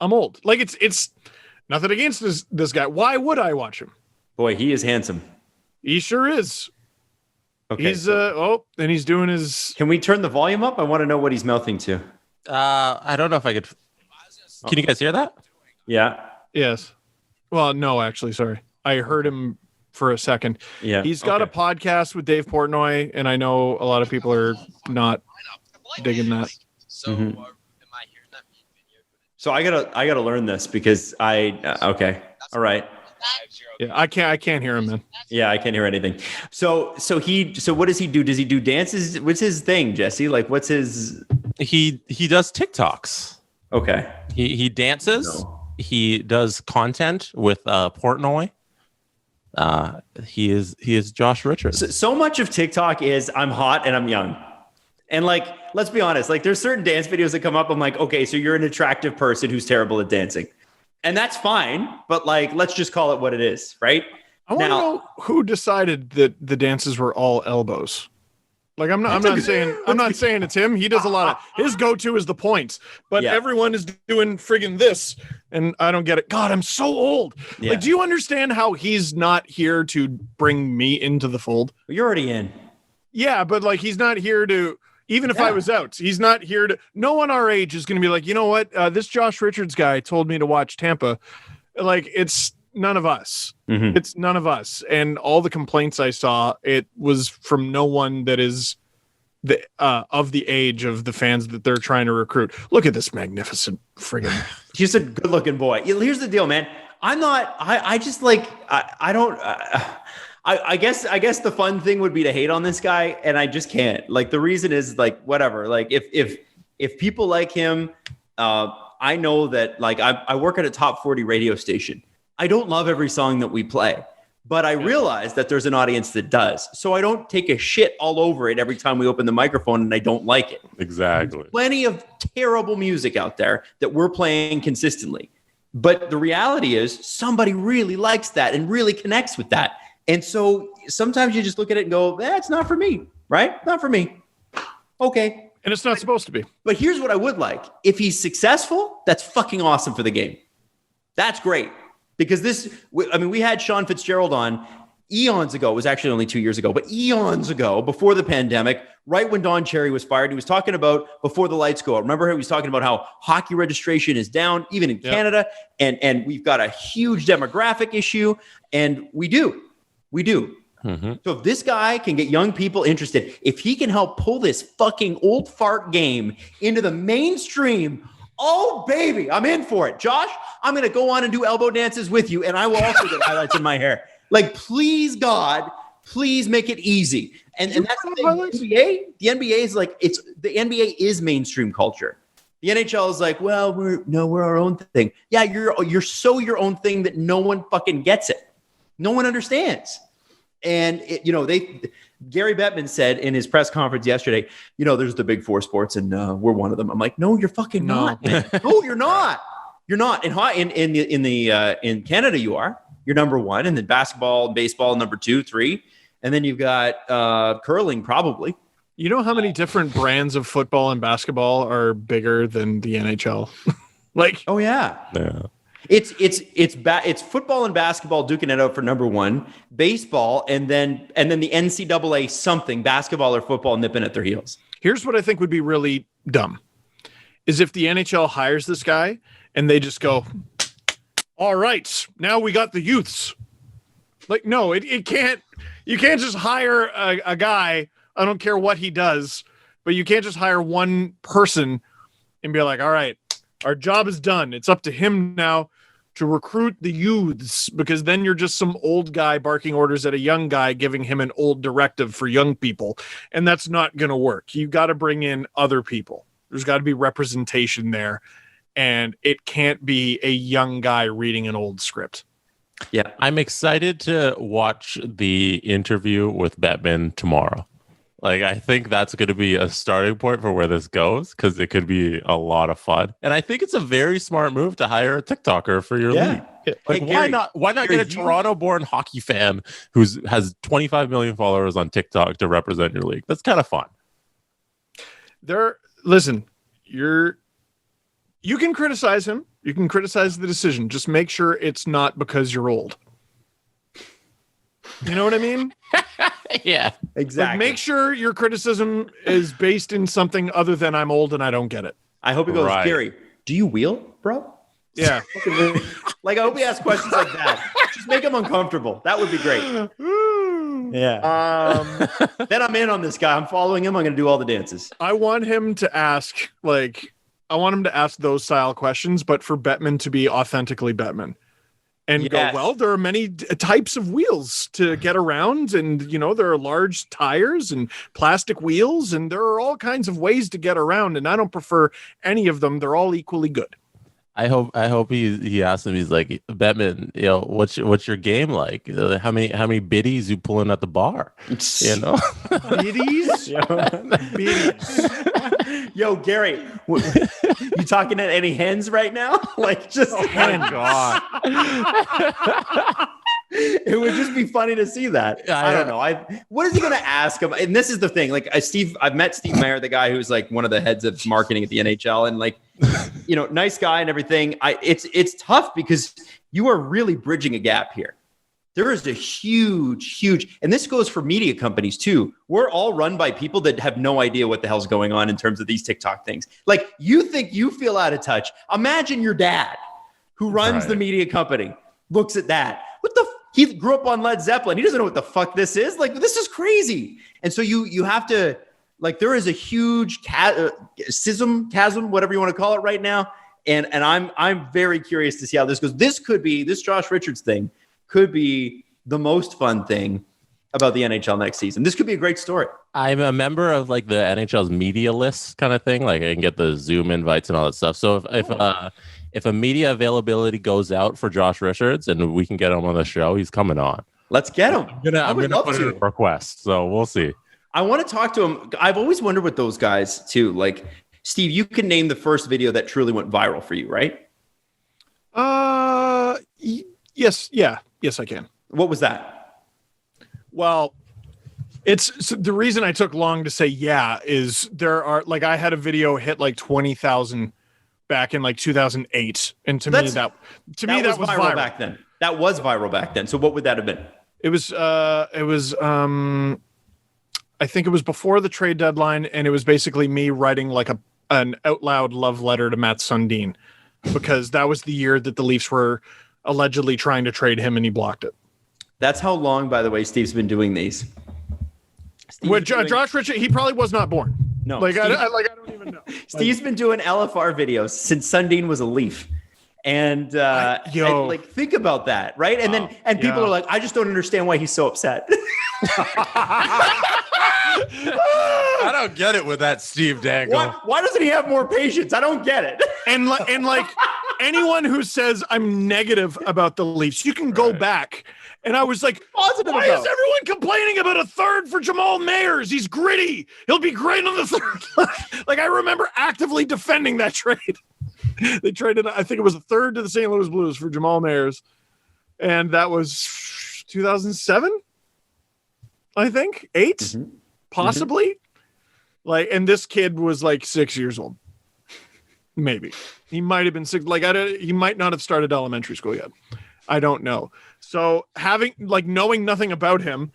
I'm old. Like it's nothing against this guy. Why would I watch him? Boy, he is handsome. He sure is. Okay. He's and he's doing his. Can we turn the volume up? I want to know what he's mouthing to. I don't know if I could. Can you guys hear that? Yeah. Yes. Well, no, actually, sorry. I heard him for a second. Yeah. He's got a podcast with Dave Portnoy, and I know a lot of people are not digging that. So am I here So I gotta learn this because okay. All right. Yeah, I can't hear him, man. Yeah, I can't hear anything. So what does he do? Does he do dances? What's his thing, Jesse? Like, what's his? He does TikToks. Okay. He dances. No. He does content with Portnoy. He is Josh Richards. So much of TikTok is I'm hot and I'm young. And like, let's be honest, like there's certain dance videos that come up. I'm like, okay, so you're an attractive person who's terrible at dancing. And that's fine. But like, let's just call it what it is, right? I want to know who decided that the dances were all elbows. Like I'm not saying it's him. He does a lot of his go-to is the points, but everyone is doing friggin' this, and I don't get it. God, I'm so old. Yeah. Like, do you understand how he's not here to bring me into the fold? You're already in. Yeah, but like he's not here to. Even if I was out, he's not here to. No one our age is going to be like, you know what? This Josh Richards guy told me to watch Tampa. Like, it's none of us. Mm-hmm. It's none of us. And all the complaints I saw, it was from no one that is of the age of the fans that they're trying to recruit. Look at this magnificent friggin'. He's a good looking boy. Here's the deal, man. I'm not, I just like, I don't, I guess the fun thing would be to hate on this guy. And I just can't. Like, the reason is like, whatever. Like if people like him, I know that like I work at a top 40 radio station. I don't love every song that we play, but I realize that there's an audience that does. So I don't take a shit all over it every time we open the microphone and I don't like it. Exactly. There's plenty of terrible music out there that we're playing consistently. But the reality is somebody really likes that and really connects with that. And so sometimes you just look at it and go, it's not for me, right? Not for me. Okay. And it's not supposed to be. But here's what I would like. If he's successful, that's fucking awesome for the game. That's great. Because we had Sean Fitzgerald on eons ago. It was actually only 2 years ago, but eons ago, before the pandemic, right when Don Cherry was fired, he was talking about before the lights go out. Remember, he was talking about how hockey registration is down, even in Canada, and we've got a huge demographic issue, and we do. Mm-hmm. So if this guy can get young people interested, if he can help pull this fucking old fart game into the mainstream, oh, baby, I'm in for it. Josh, I'm going to go on and do elbow dances with you, and I will also get highlights in my hair. Like, please, God, please make it easy. And that's the thing. The NBA is like, the NBA is mainstream culture. The NHL is like, well, we're our own thing. Yeah, you're so your own thing that no one fucking gets it. No one understands. And Gary Bettman said in his press conference yesterday, there's the big four sports and we're one of them. I'm like, no, you're fucking not. Man. No, you're not. You're not. In Canada, you are. You're number one, and then basketball and baseball number 2, 3, and then you've got curling probably. You know how many different brands of football and basketball are bigger than the NHL? Like, oh yeah. It's football and basketball duking it out for number 1, baseball, and then the NCAA something, basketball or football nipping at their heels. Here's what I think would be really dumb is if the NHL hires this guy and they just go, all right, now we got the youths. Like, no, it can't. You can't just hire a guy. I don't care what he does, but you can't just hire one person and be like, all right, our job is done. It's up to him now to recruit the youths, because then you're just some old guy barking orders at a young guy, giving him an old directive for young people. And that's not going to work. You got to bring in other people. There's got to be representation there. And it can't be a young guy reading an old script. Yeah. I'm excited to watch the interview with Bettman tomorrow. Like, I think that's going to be a starting point for where this goes, because it could be a lot of fun. And I think it's a very smart move to hire a TikToker for your league. Like, hey, why not get a Toronto-born hockey fan who has 25 million followers on TikTok to represent your league? That's kind of fun. Listen, you can criticize him. You can criticize the decision. Just make sure it's not because you're old. You know what I mean? Yeah, exactly. Like, make sure your criticism is based in something other than I'm old and I don't get it. I hope it goes, Gary, do you wheel, bro? Yeah. Like, I hope he asks questions like that. Just make him uncomfortable. That would be great. Yeah. Then I'm in on this guy. I'm following him. I'm going to do all the dances. I want him to ask, like, him to ask those style questions, but for Bettman to be authentically Bettman. And go, well, there are many types of wheels to get around. And, there are large tires and plastic wheels, and there are all kinds of ways to get around. And I don't prefer any of them. They're all equally good. I hope he asked him, he's like, Bettman, what's your game like? How many biddies you pulling at the bar? Biddies? Biddies. Yo, Gary, you talking at any hens right now? Like, just God. It would just be funny to see that. I don't know. What is he going to ask him? And this is the thing. Like, I've met Steve Meyer, the guy who's like one of the heads of marketing at the NHL, and like, nice guy and everything. It's tough because you are really bridging a gap here. There is a huge, and this goes for media companies too. We're all run by people that have no idea what the hell's going on in terms of these TikTok things. Like, you think you feel out of touch. Imagine your dad who runs the media company looks at that. He grew up on Led Zeppelin. He doesn't know what the fuck this is. Like, this is crazy. And so you have to, like, there is a huge chasm, whatever you want to call it right now. And I'm very curious to see how this goes. This Josh Richards thing could be the most fun thing about the NHL next season. This could be a great story. I'm a member of like the NHL's media list kind of thing. Like, I can get the Zoom invites and all that stuff. So if a media availability goes out for Josh Richards and we can get him on the show, he's coming on. Let's get him. I'm gonna put in a request. So we'll see. I want to talk to him. I've always wondered with those guys too. Like, Steve, you can name the first video that truly went viral for you, right? Yes. Yeah. Yes, I can. What was that? Well, the reason I took long to say is there are, like, I had a video hit like 20,000 back in like 2008, and to me that was viral back then. That was viral back then. So what would that have been? It was I think it was before the trade deadline, and it was basically me writing like an out loud love letter to Matt Sundin, because that was the year that the Leafs were allegedly trying to trade him, and he blocked it. That's how long, by the way, Steve's been doing these. Josh Richard, he probably was not born. No, I don't even know. Steve's been doing LFR videos since Sundin was a Leaf. And think about that, right? And then people are like, I just don't understand why he's so upset. I don't get it with that Steve Dangle. Why doesn't he have more patience? I don't get it. And like anyone who says I'm negative about the Leafs, you can go back. And I was like, positive. Why is everyone complaining about a third for Jamal Mayers? He's gritty. He'll be great on the third. Like, I remember actively defending that trade. They traded, I think it was a third to the St. Louis Blues for Jamal Mayers. And that was 2007, I think, 8, possibly. Like, and this kid was like 6 years old. Maybe. He might have been 6. Like, he might not have started elementary school yet. I don't know. So knowing nothing about him,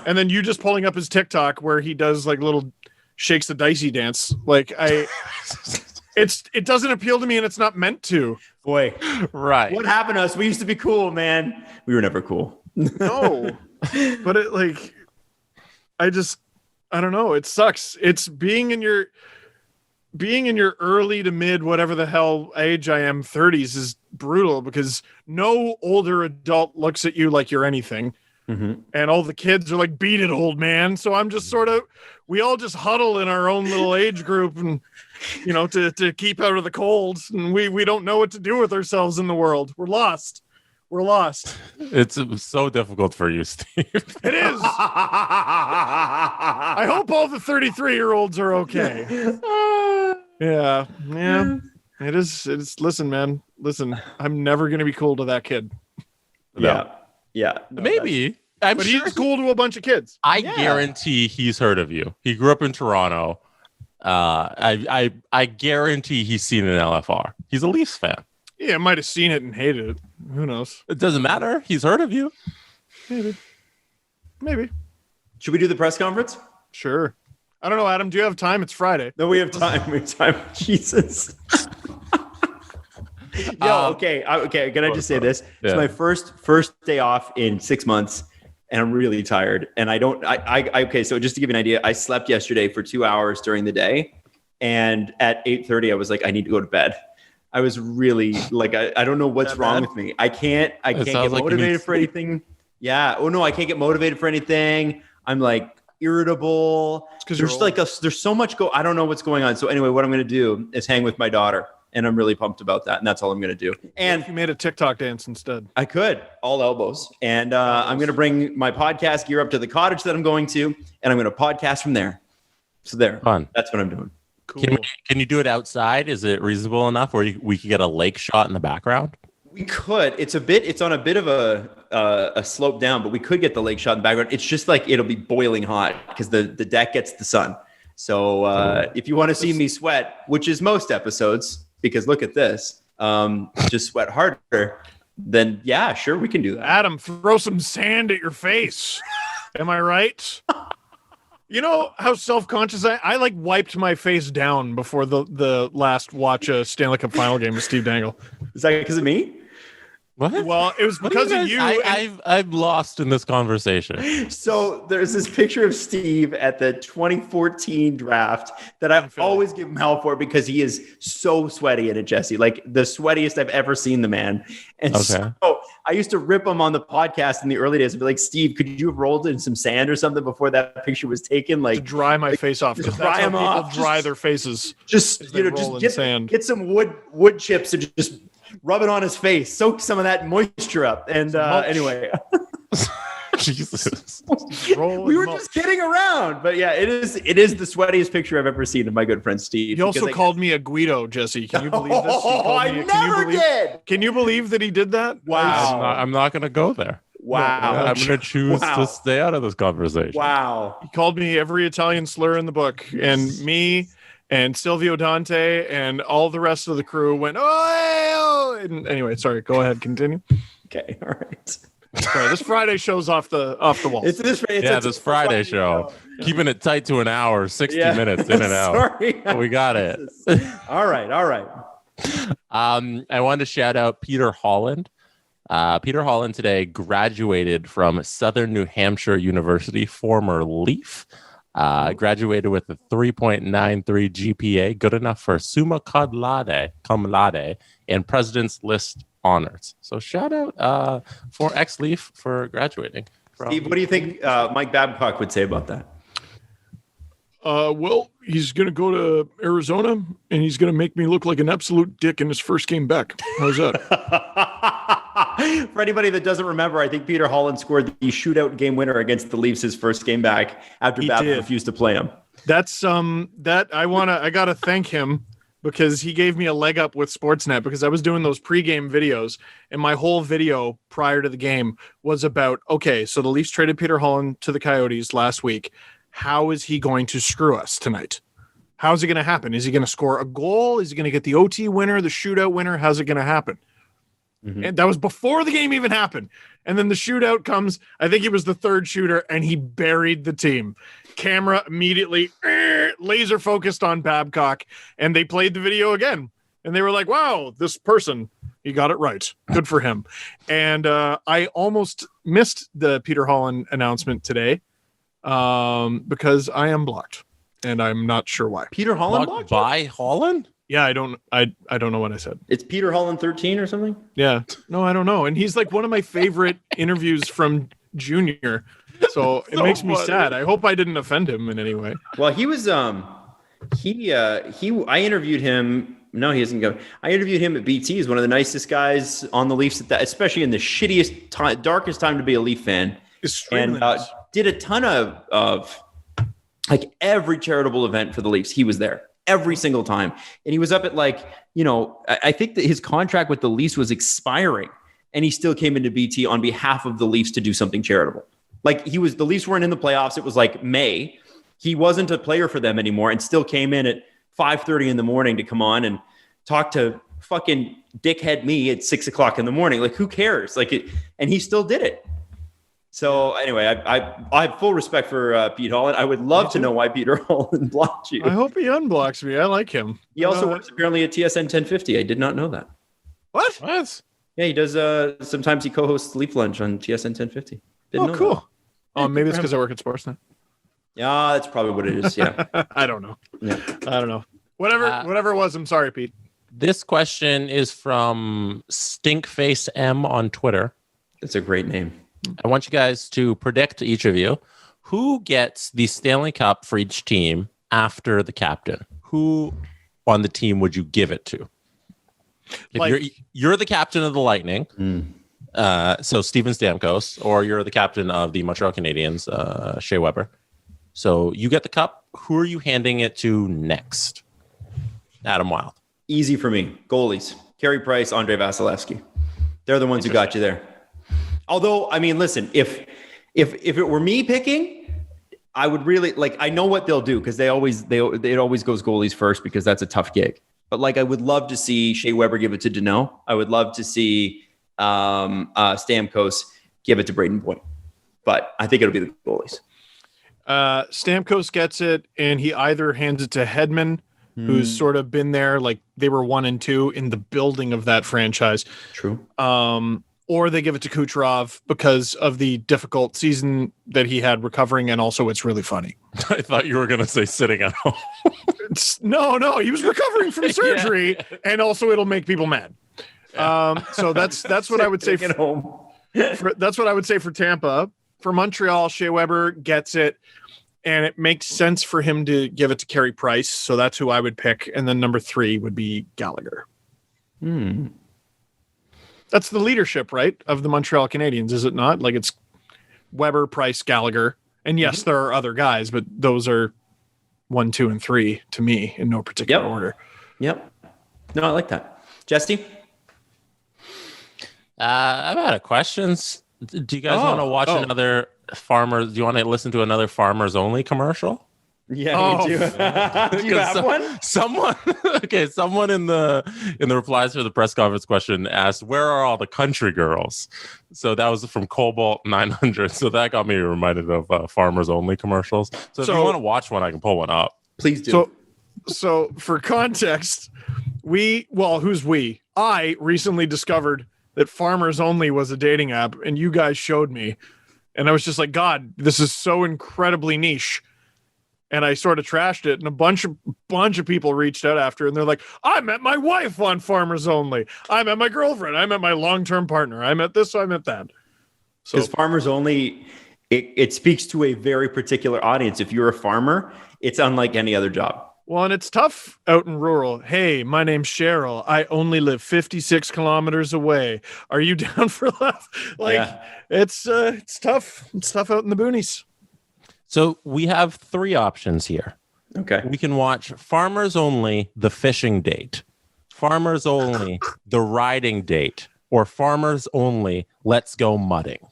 and then you just pulling up his TikTok where he does like little shakes the dicey dance. Like, it doesn't appeal to me, and it's not meant to. Boy, right. What happened to us? We used to be cool, man. We were never cool. No, but I don't know. It sucks. It's being in your early to mid, whatever the hell age I am, 30s is brutal, because no older adult looks at you like you're anything. And all the kids are like, beat it, old man. So I'm just we all just huddle in our own little age group, and, to keep out of the cold. And we don't know what to do with ourselves in the world. We're lost. It's so difficult for you, Steve. It is. I hope all the 33-year-olds are okay. Yeah. It is. Listen, man. Listen, I'm never going to be cool to that kid. Yeah. No, maybe. But sure he's cool to a bunch of kids. I guarantee he's heard of you. He grew up in Toronto. I guarantee he's seen an LFR. He's a Leafs fan. Yeah, I might have seen it and hated it. Who knows? It doesn't matter. He's heard of you. Maybe. Should we do the press conference? Sure. I don't know, Adam. Do you have time? It's Friday. No, we have time. Jesus. Okay. Can I just say this? It's my first day off in 6 months, and I'm really tired. And okay. So just to give you an idea, I slept yesterday for 2 hours during the day, And at 8:30, I was like, I need to go to bed. I was really like, I don't know what's wrong with me. I can't get motivated for anything. Yeah. Oh no, I can't get motivated for anything. I'm like irritable. There's so much I don't know what's going on. So anyway, what I'm going to do is hang with my daughter, and I'm really pumped about that. And that's all I'm going to do. And if you made a TikTok dance instead, I could, all elbows. And I'm going to bring my podcast gear up to the cottage that I'm going to, and I'm going to podcast from there. So there, fun. That's what I'm doing. Cool. Can you do it outside? Is it reasonable enough where we could get a lake shot in the background? We could. It's on a bit of a slope down, but we could get the lake shot in the background. It's just like it'll be boiling hot because the deck gets the sun. So if you want to see me sweat, which is most episodes, because look at this, just sweat harder, then yeah, sure, we can do that. Adam, throw some sand at your face. Am I right? You know how self-conscious I like wiped my face down before the last watch a Stanley Cup final game with Steve Dangle. Is that because of me? What? Well, it was because of you. I'm lost in this conversation. So there's this picture of Steve at the 2014 draft that I've always given him hell for because he is so sweaty in it, Jesse. Like the sweatiest I've ever seen the man. And so I used to rip him on the podcast in the early days and be like, Steve, could you have rolled in some sand or something before that picture was taken? Like to dry my face off. Just dry them off. Dry their faces. Just get some wood chips and just rub it on his face, soak some of that moisture up. And anyway, Jesus, we were just kidding around, but yeah, it is the sweatiest picture I've ever seen of my good friend Steve. He also called me a Guido, Jesse. Can you believe this? I never did. Can you believe that he did that? Wow. I'm not going to go there. Wow. I'm going to choose to stay out of this conversation. Wow. He called me every Italian slur in the book, and me and Silvio Dante and all the rest of the crew went, oh! And anyway, sorry, go ahead, continue. Okay, all right. Sorry, this Friday show's off the wall. This Friday show. Keeping it tight to an hour, 60 minutes in and out. Sorry. We got it. All right. I wanted to shout out Peter Holland. Peter Holland today graduated from Southern New Hampshire University, former Leaf. Graduated with a 3.93 GPA, good enough for summa cum laude, and President's List honors. So shout out for ex-Leaf for graduating. Steve, what do you think Mike Babcock would say about that? Well, he's going to go to Arizona, and he's going to make me look like an absolute dick in his first game back. How's that? For anybody that doesn't remember, I think Peter Holland scored the shootout game winner against the Leafs his first game back after Babcock refused to play him. That's I gotta thank him because he gave me a leg up with Sportsnet because I was doing those pregame videos, and my whole video prior to the game was about, okay, so the Leafs traded Peter Holland to the Coyotes last week. How is he going to screw us tonight? How's it going to happen? Is he going to score a goal? Is he going to get the OT winner, the shootout winner? How's it going to happen? Mm-hmm. And that was before the game even happened. And then the shootout comes. I think he was the third shooter, and he buried the team. Camera immediately laser focused on Babcock, and they played the video again. And they were like, wow, this person, he got it right. Good for him. And I almost missed the Peter Holland announcement today because I am blocked, and I'm not sure why. Peter Holland blocked by Holland? Yeah, I don't know what I said. It's Peter Holland 13 or something? Yeah. No, I don't know. And he's like one of my favorite interviews from Junior. So it makes me sad. I hope I didn't offend him in any way. Well, he was I interviewed him. No, he doesn't go. I interviewed him at BT. He's one of the nicest guys on the Leafs at that, especially in the shittiest time, darkest time to be a Leaf fan. Extremely and did a ton of like every charitable event for the Leafs. He was there every single time. And he was up at I think that his contract with the Leafs was expiring, and he still came into BT on behalf of the Leafs to do something charitable. Like the Leafs weren't in the playoffs. It was like May. He wasn't a player for them anymore, and still came in at 5:30 in the morning to come on and talk to fucking dickhead me at 6 o'clock in the morning. Like, who cares? And he still did it. So anyway, I have full respect for Pete Holland. I would love to know why Peter Holland blocked you. I hope he unblocks me. I like him. He also works apparently at TSN 1050. I did not know that. What? Yeah, he does. Sometimes he co-hosts Leaf Lunch on TSN 1050. Didn't know cool. That. Oh, maybe it's because I work at Sportsnet. Yeah, that's probably what it is. Yeah. I don't know. Yeah. I don't know. Whatever it was. I'm sorry, Pete. This question is from Stinkface M on Twitter. That's a great name. I want you guys to predict, each of you, who gets the Stanley Cup for each team after the captain. Who on the team would you give it to? If you're the captain of the Lightning, so Steven Stamkos, or you're the captain of the Montreal Canadiens, Shea Weber. So you get the cup. Who are you handing it to next? Adam Wild. Easy for me. Goalies. Carey Price, Andrei Vasilevsky. They're the ones who got you there. Although, I mean, listen, if it were me picking, I would really I know what they'll do because it always goes goalies first because that's a tough gig. But I would love to see Shea Weber give it to Danault. I would love to see Stamkos give it to Braden Point. But I think it'll be the goalies. Stamkos gets it, and he either hands it to Hedman, who's sort of been there, they were 1 and 2 in the building of that franchise. True. Or they give it to Kucherov because of the difficult season that he had recovering, and also it's really funny. I thought you were going to say sitting at home. No, he was recovering from surgery, and also it'll make people mad. So that's what I would say. That's what I would say for Tampa. For Montreal, Shea Weber gets it, and it makes sense for him to give it to Carey Price. So that's who I would pick, and then number 3 would be Gallagher. That's the leadership, right, of the Montreal Canadiens, is it not? It's Weber, Price, Gallagher. And yes, there are other guys, but those are 1, 2, and 3 to me in no particular order. Yep. No, I like that. Jesse? I'm out of questions. Do you guys want to watch another Farmers? Do you want to listen to another Farmers Only commercial? Yeah, we do. Do you have one? Someone in the replies to the press conference question asked, "Where are all the country girls?" So that was from Cobalt 900. So that got me reminded of Farmers Only commercials. So if you want to watch one, I can pull one up. Please do. So for context, who's we? I recently discovered that Farmers Only was a dating app, and you guys showed me, and I was just like, God, this is so incredibly niche. And I sort of trashed it, and a bunch of people reached out after, and they're like, I met my wife on Farmers Only. I met my girlfriend. I met my long-term partner. I met this, I met that. So because Farmers Only, it speaks to a very particular audience. If you're a farmer, it's unlike any other job. Well, and it's tough out in rural. Hey, my name's Cheryl. I only live 56 kilometers away. Are you down for love? It's tough. It's tough out in the boonies. So we have 3 options here. Okay. We can watch Farmers Only, the fishing date, Farmers Only, the riding date, or Farmers Only, let's go mudding.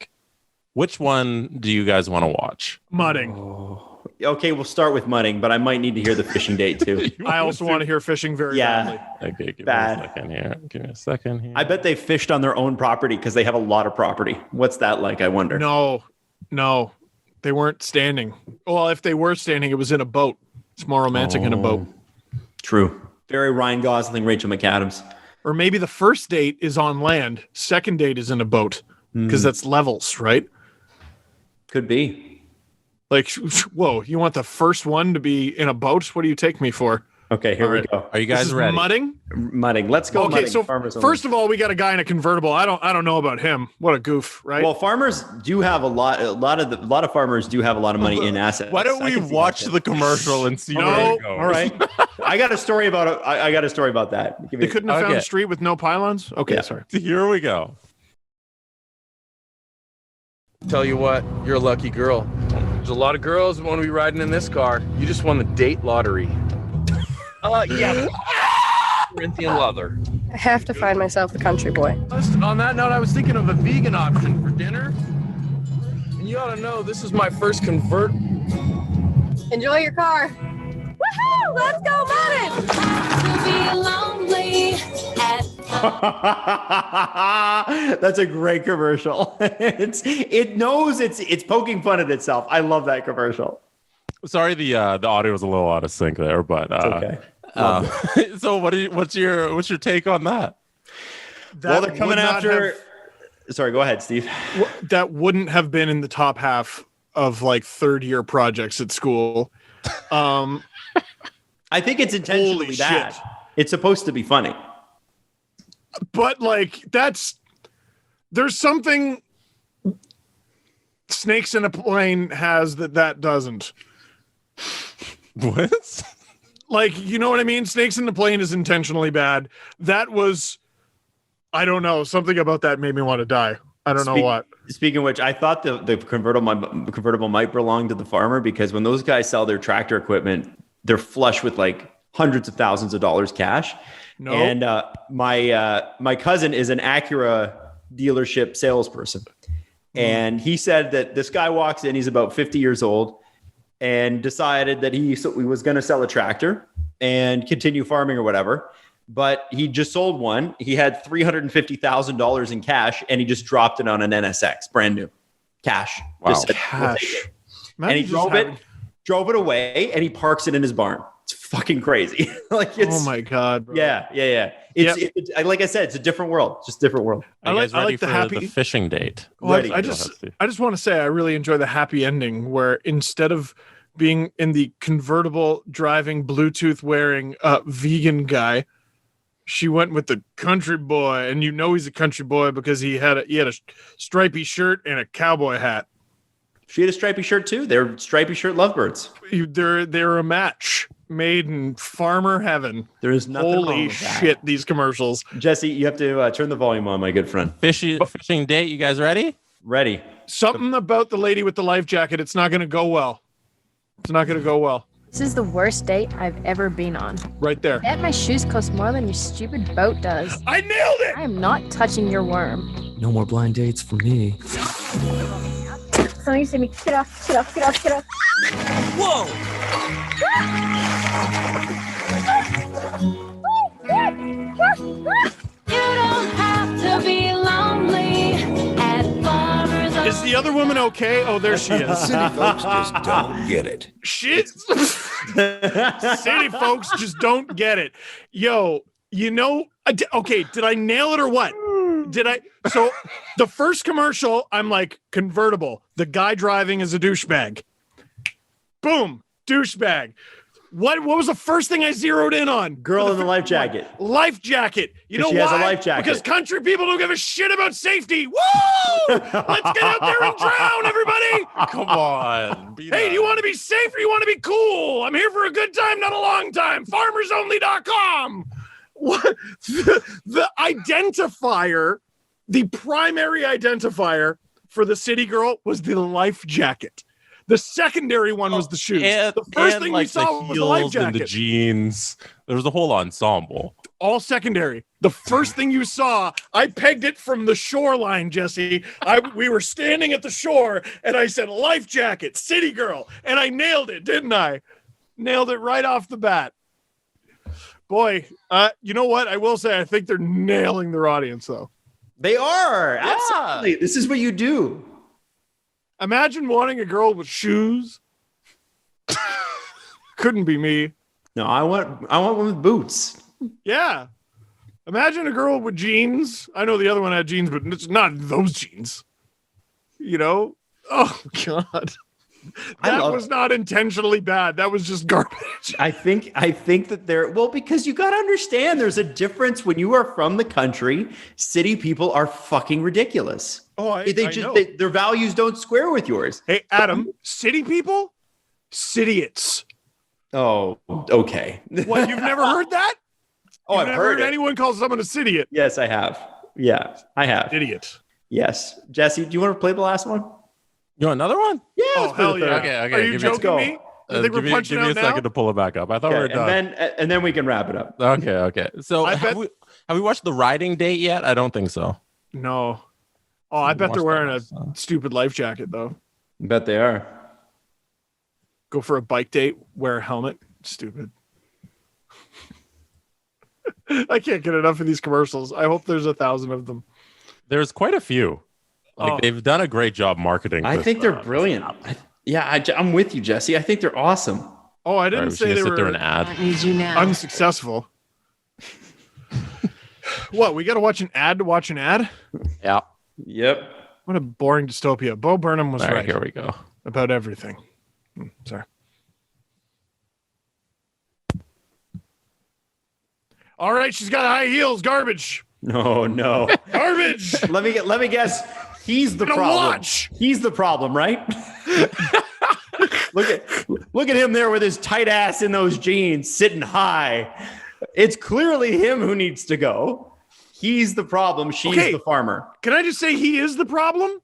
Which one do you guys want to watch? Mudding. Oh. Okay, we'll start with mudding, but I might need to hear the fishing date too. I also want to hear fishing very badly. Okay, give me a second here. I bet they fished on their own property because they have a lot of property. What's that like, I wonder? No. They weren't standing. Well, if they were standing, it was in a boat. It's more romantic in a boat. True. Very Ryan Gosling, Rachel McAdams. Or maybe the first date is on land. Second date is in a boat because that's levels, right? Could be. Whoa, you want the first one to be in a boat? What do you take me for? Okay, here we go. Are you guys ready? Mudding. Let's go. Okay, mudding. so first of all, we got a guy in a convertible. I don't know about him. What a goof, right? Well, farmers do have a lot of farmers do have a lot of money in assets. Why don't we watch the commercial and see where it goes? All right. I got a story about it. I got a story about that. They couldn't have found a street with no pylons? Okay, sorry. Here we go. Tell you what, you're a lucky girl. There's a lot of girls that want to be riding in this car. You just won the date lottery. Yeah. Corinthian leather. I have to find myself a country boy. On that note, I was thinking of a vegan option for dinner. And you ought to know, this is my first convert. Enjoy your car. Woohoo! Let's go, That's a great commercial. It knows it's poking fun at itself. I love that commercial. Sorry, the audio was a little out of sync there, but it's okay. So what's your take on that? Well, they're coming after. Sorry, go ahead, Steve. That wouldn't have been in the top half of third year projects at school. I think it's intentionally Holy bad. shit. It's supposed to be funny. But like there's something Snakes in a Plane has that doesn't. What? Like, you know what I mean? Snakes in the Plane is intentionally bad. That was, I don't know, something about that made me want to die. I don't know what. Speaking of which, I thought the convertible might belong to the farmer, because when those guys sell their tractor equipment, they're flush with like hundreds of thousands of dollars cash. No. And my cousin is an Acura dealership salesperson. And he said that this guy walks in, he's about 50 years old, and decided that he was going to sell a tractor and continue farming or whatever. But he just sold one. He had $350,000 in cash, and he just dropped it on an NSX, brand new cash. Wow. Just said, Cash. and he drove it away, and he parks it in his barn. It's fucking crazy. Like, it's, oh my God, bro. Yeah. It's like I said, it's a different world, just different world. Are you guys I ready like the for happy- the fishing date? Well, Ready. I just want to say I really enjoy the happy ending where instead of being in the convertible driving Bluetooth wearing vegan guy, she went with the country boy, and you know he's a country boy because he had a stripy shirt and a cowboy hat. She had a stripy shirt too. They're stripy shirt lovebirds. They're a match made in farmer heaven. There is nothing wrong Holy with that. shit, these commercials. Jesse, you have to turn the volume on, my good friend. Fishing date. You guys ready? Ready. Something about the lady with the life jacket. It's not going to go well. It's not going to go well. This is the worst date I've ever been on. Right there. Bet my shoes cost more than your stupid boat does. I nailed it. I am not touching your worm. No more blind dates for me. Somebody say me, get off, get off, get off, get off. Is the other woman okay? Oh, there she is. City folks just don't get it. Shit. City folks just don't get it. Yo, you know, okay, did I nail it or what? So the first commercial, I'm like, convertible. The guy driving is a douchebag. Boom, douchebag. What was the first thing I zeroed in on? Girl in the life jacket. Life jacket. You know She why? has a life jacket. Because country people don't give a shit about safety. Woo! Let's get out there and drown, everybody. Come on. Hey, do you want to be safe or you want to be cool? I'm here for a good time, not a long time. FarmersOnly.com. What? The identifier, the primary identifier for the city girl was the life jacket. The secondary one was the shoes. And, the first and thing like we saw the was the life heels and jacket. the jeans. There was a whole ensemble. All secondary. The first thing you saw, I pegged it from the shoreline, Jesse. We were standing at the shore, and I said, life jacket, city girl. And I nailed it, didn't I? Nailed it right off the bat. Boy, you know what? I will say, I think they're nailing their audience, though. They are. Absolutely. This is what you do. Imagine wanting a girl with shoes. Couldn't be me. No, I want one with boots. Yeah. Imagine a girl with jeans. I know the other one had jeans, but it's not those jeans. You know? Oh, God. That was not intentionally bad. That was just garbage. I think that because you got to understand there's a difference when you are from the country. City people are fucking ridiculous. Oh, I know. Their values don't square with yours. Hey, Adam, city people? Cityots. Oh, okay. What, you've never heard that? Oh, You've I've never heard it. anyone call someone a cityot. Yes, I have. Yeah, I have. Idiot. Yes. Jesse, do you want to play the last one? You want another one? Yeah. Oh, let's play hell the yeah. third. Okay. Are you Give joking me- me? You think we're punching give me out a now? second to pull it back up. I thought we were Okay, done. and then we can wrap it up. Okay. So I have we watched The Riding Date yet? I don't think so. No. Oh, I bet they're Watch wearing that a one. stupid life jacket, though. I bet they are. Go for a bike date, wear a helmet. Stupid. I can't get enough of these commercials. I hope there's 1,000 of them. There's quite a few. Oh. They've done a great job marketing. I this, think they're brilliant. I'm with you, Jesse. I think they're awesome. Oh, I Sorry, didn't we say should they sit there and were ad. Need you now. unsuccessful. What, we got to watch an ad to watch an ad? Yeah. Yep. What a boring dystopia. Bo Burnham was All right, right here we go. about everything. Sorry. All right, she's got high heels. Garbage. No. Garbage. Let me guess. He's the problem. Watch. He's the problem, right? Look at him there with his tight ass in those jeans, sitting high. It's clearly him who needs to go. He's the problem. She's the farmer. Can I just say he is the problem?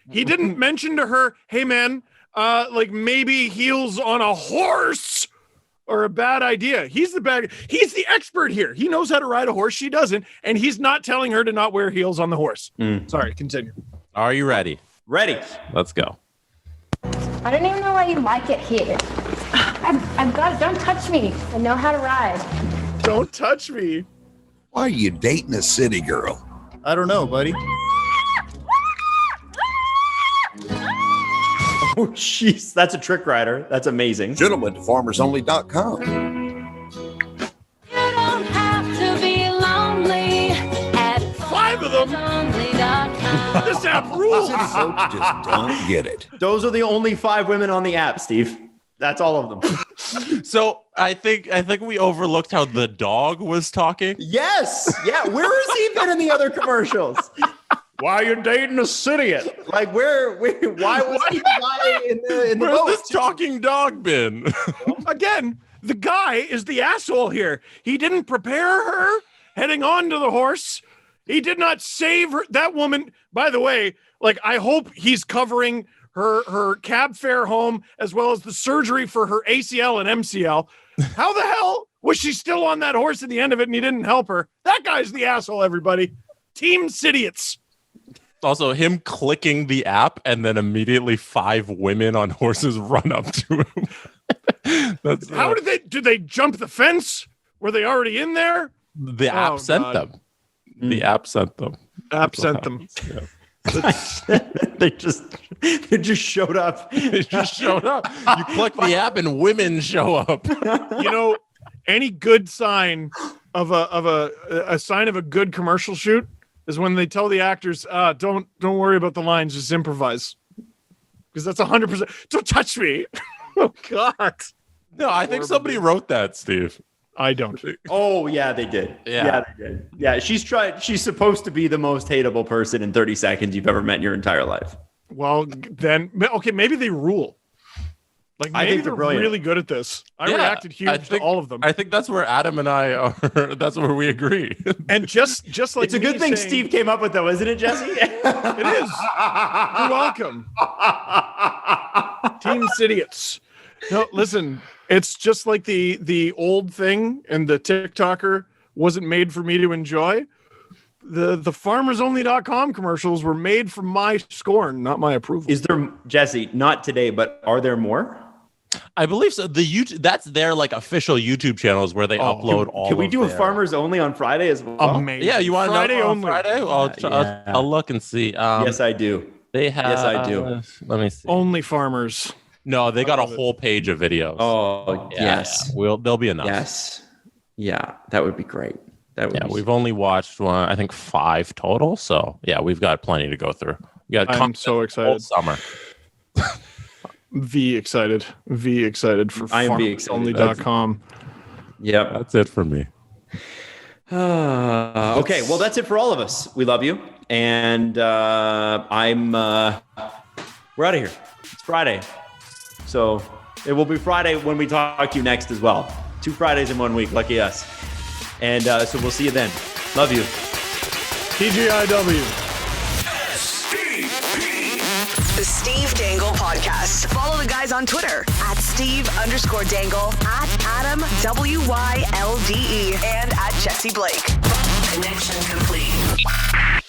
He didn't mention to her, hey, man, like maybe heels on a horse are a bad idea. He's the expert here. He knows how to ride a horse. She doesn't. And he's not telling her to not wear heels on the horse. Sorry, continue. Are you ready? Ready. Let's go. I don't even know why you like it here. I've got it. Don't touch me. I know how to ride. Don't touch me. Why are you dating a city girl? I don't know, buddy. Oh, jeez. That's a trick rider. That's amazing. Gentlemen, farmersonly.com. You don't have to be lonely at 5 of them. farmersonly.com. This app rules. Folks just don't get it. Those are the only 5 women on the app, Steve. That's all of them. So I think we overlooked how the dog was talking. Yes. Yeah. Where has he been in the other commercials? Why are you dating a idiot? Like why was he the guy in the Where's boat? this talking dog been? Again, the guy is the asshole here. He didn't prepare her heading on to the horse. He did not save her. That woman, by the way, like I hope he's covering her cab fare home as well as the surgery for her ACL and MCL. How the hell was she still on that horse at the end of it and he didn't help her? That guy's the asshole, everybody. Team Idiots. Also, him clicking the app and then immediately 5 women on horses run up to him. That's How did they jump the fence? Were they already in there? the app sent God. them. The app sent them. App sent them. Yeah. they just showed up. They just showed up. You click the app and women show up. You know, any good sign of a sign of a good commercial shoot is when they tell the actors, don't worry about the lines, just improvise. Because that's 100%. Don't touch me. Oh God. No, I think somebody wrote that, Steve. I don't. Oh yeah, they did. Yeah. They did. Yeah, she's supposed to be the most hateable person in 30 seconds you've ever met in your entire life. Well, then okay, maybe they rule. Like I maybe think they're brilliant. really good at this. I Yeah, reacted huge to all of them. I think that's where Adam and I are. That's where we agree. And just like It's a good me thing saying- Steve came up with, though, isn't it, Jesse? It is. You're welcome. Team Idiots. No, listen, it's just like the old thing and the TikToker wasn't made for me to enjoy. The farmersonly.com commercials were made for my scorn, not my approval. Is there, Jesse, not today, but are there more? I believe so. The YouTube, that's their like official YouTube channels where they upload all. Can we of do a their- Farmers Only on Friday as well? Amazing. Yeah, you want to Friday know on only. Friday? Well, I'll look and see. Yes, I do. They have. Yes, I do. Let me see. Only farmers. No, they got a whole page of videos. Oh, Yeah, yes. yeah. There'll be enough. Yes. Yeah, that would be great. That would Yeah, be we've only watched I think 5 total. So yeah, we've got plenty to go through. We got I'm content so all excited. summer. V excited for I am V excited. farmersonly.com. Yep. That's it for me. Okay, well, that's it for all of us. We love you. And we're out of here. It's Friday. So it will be Friday when we talk to you next as well. 2 Fridays in 1 week. Lucky us. And so we'll see you then. Love you. TGIW. The Steve Dangle Podcast. Follow the guys on Twitter at Steve_Dangle, at Adam WYLDE, and at Jesse Blake. Connection complete.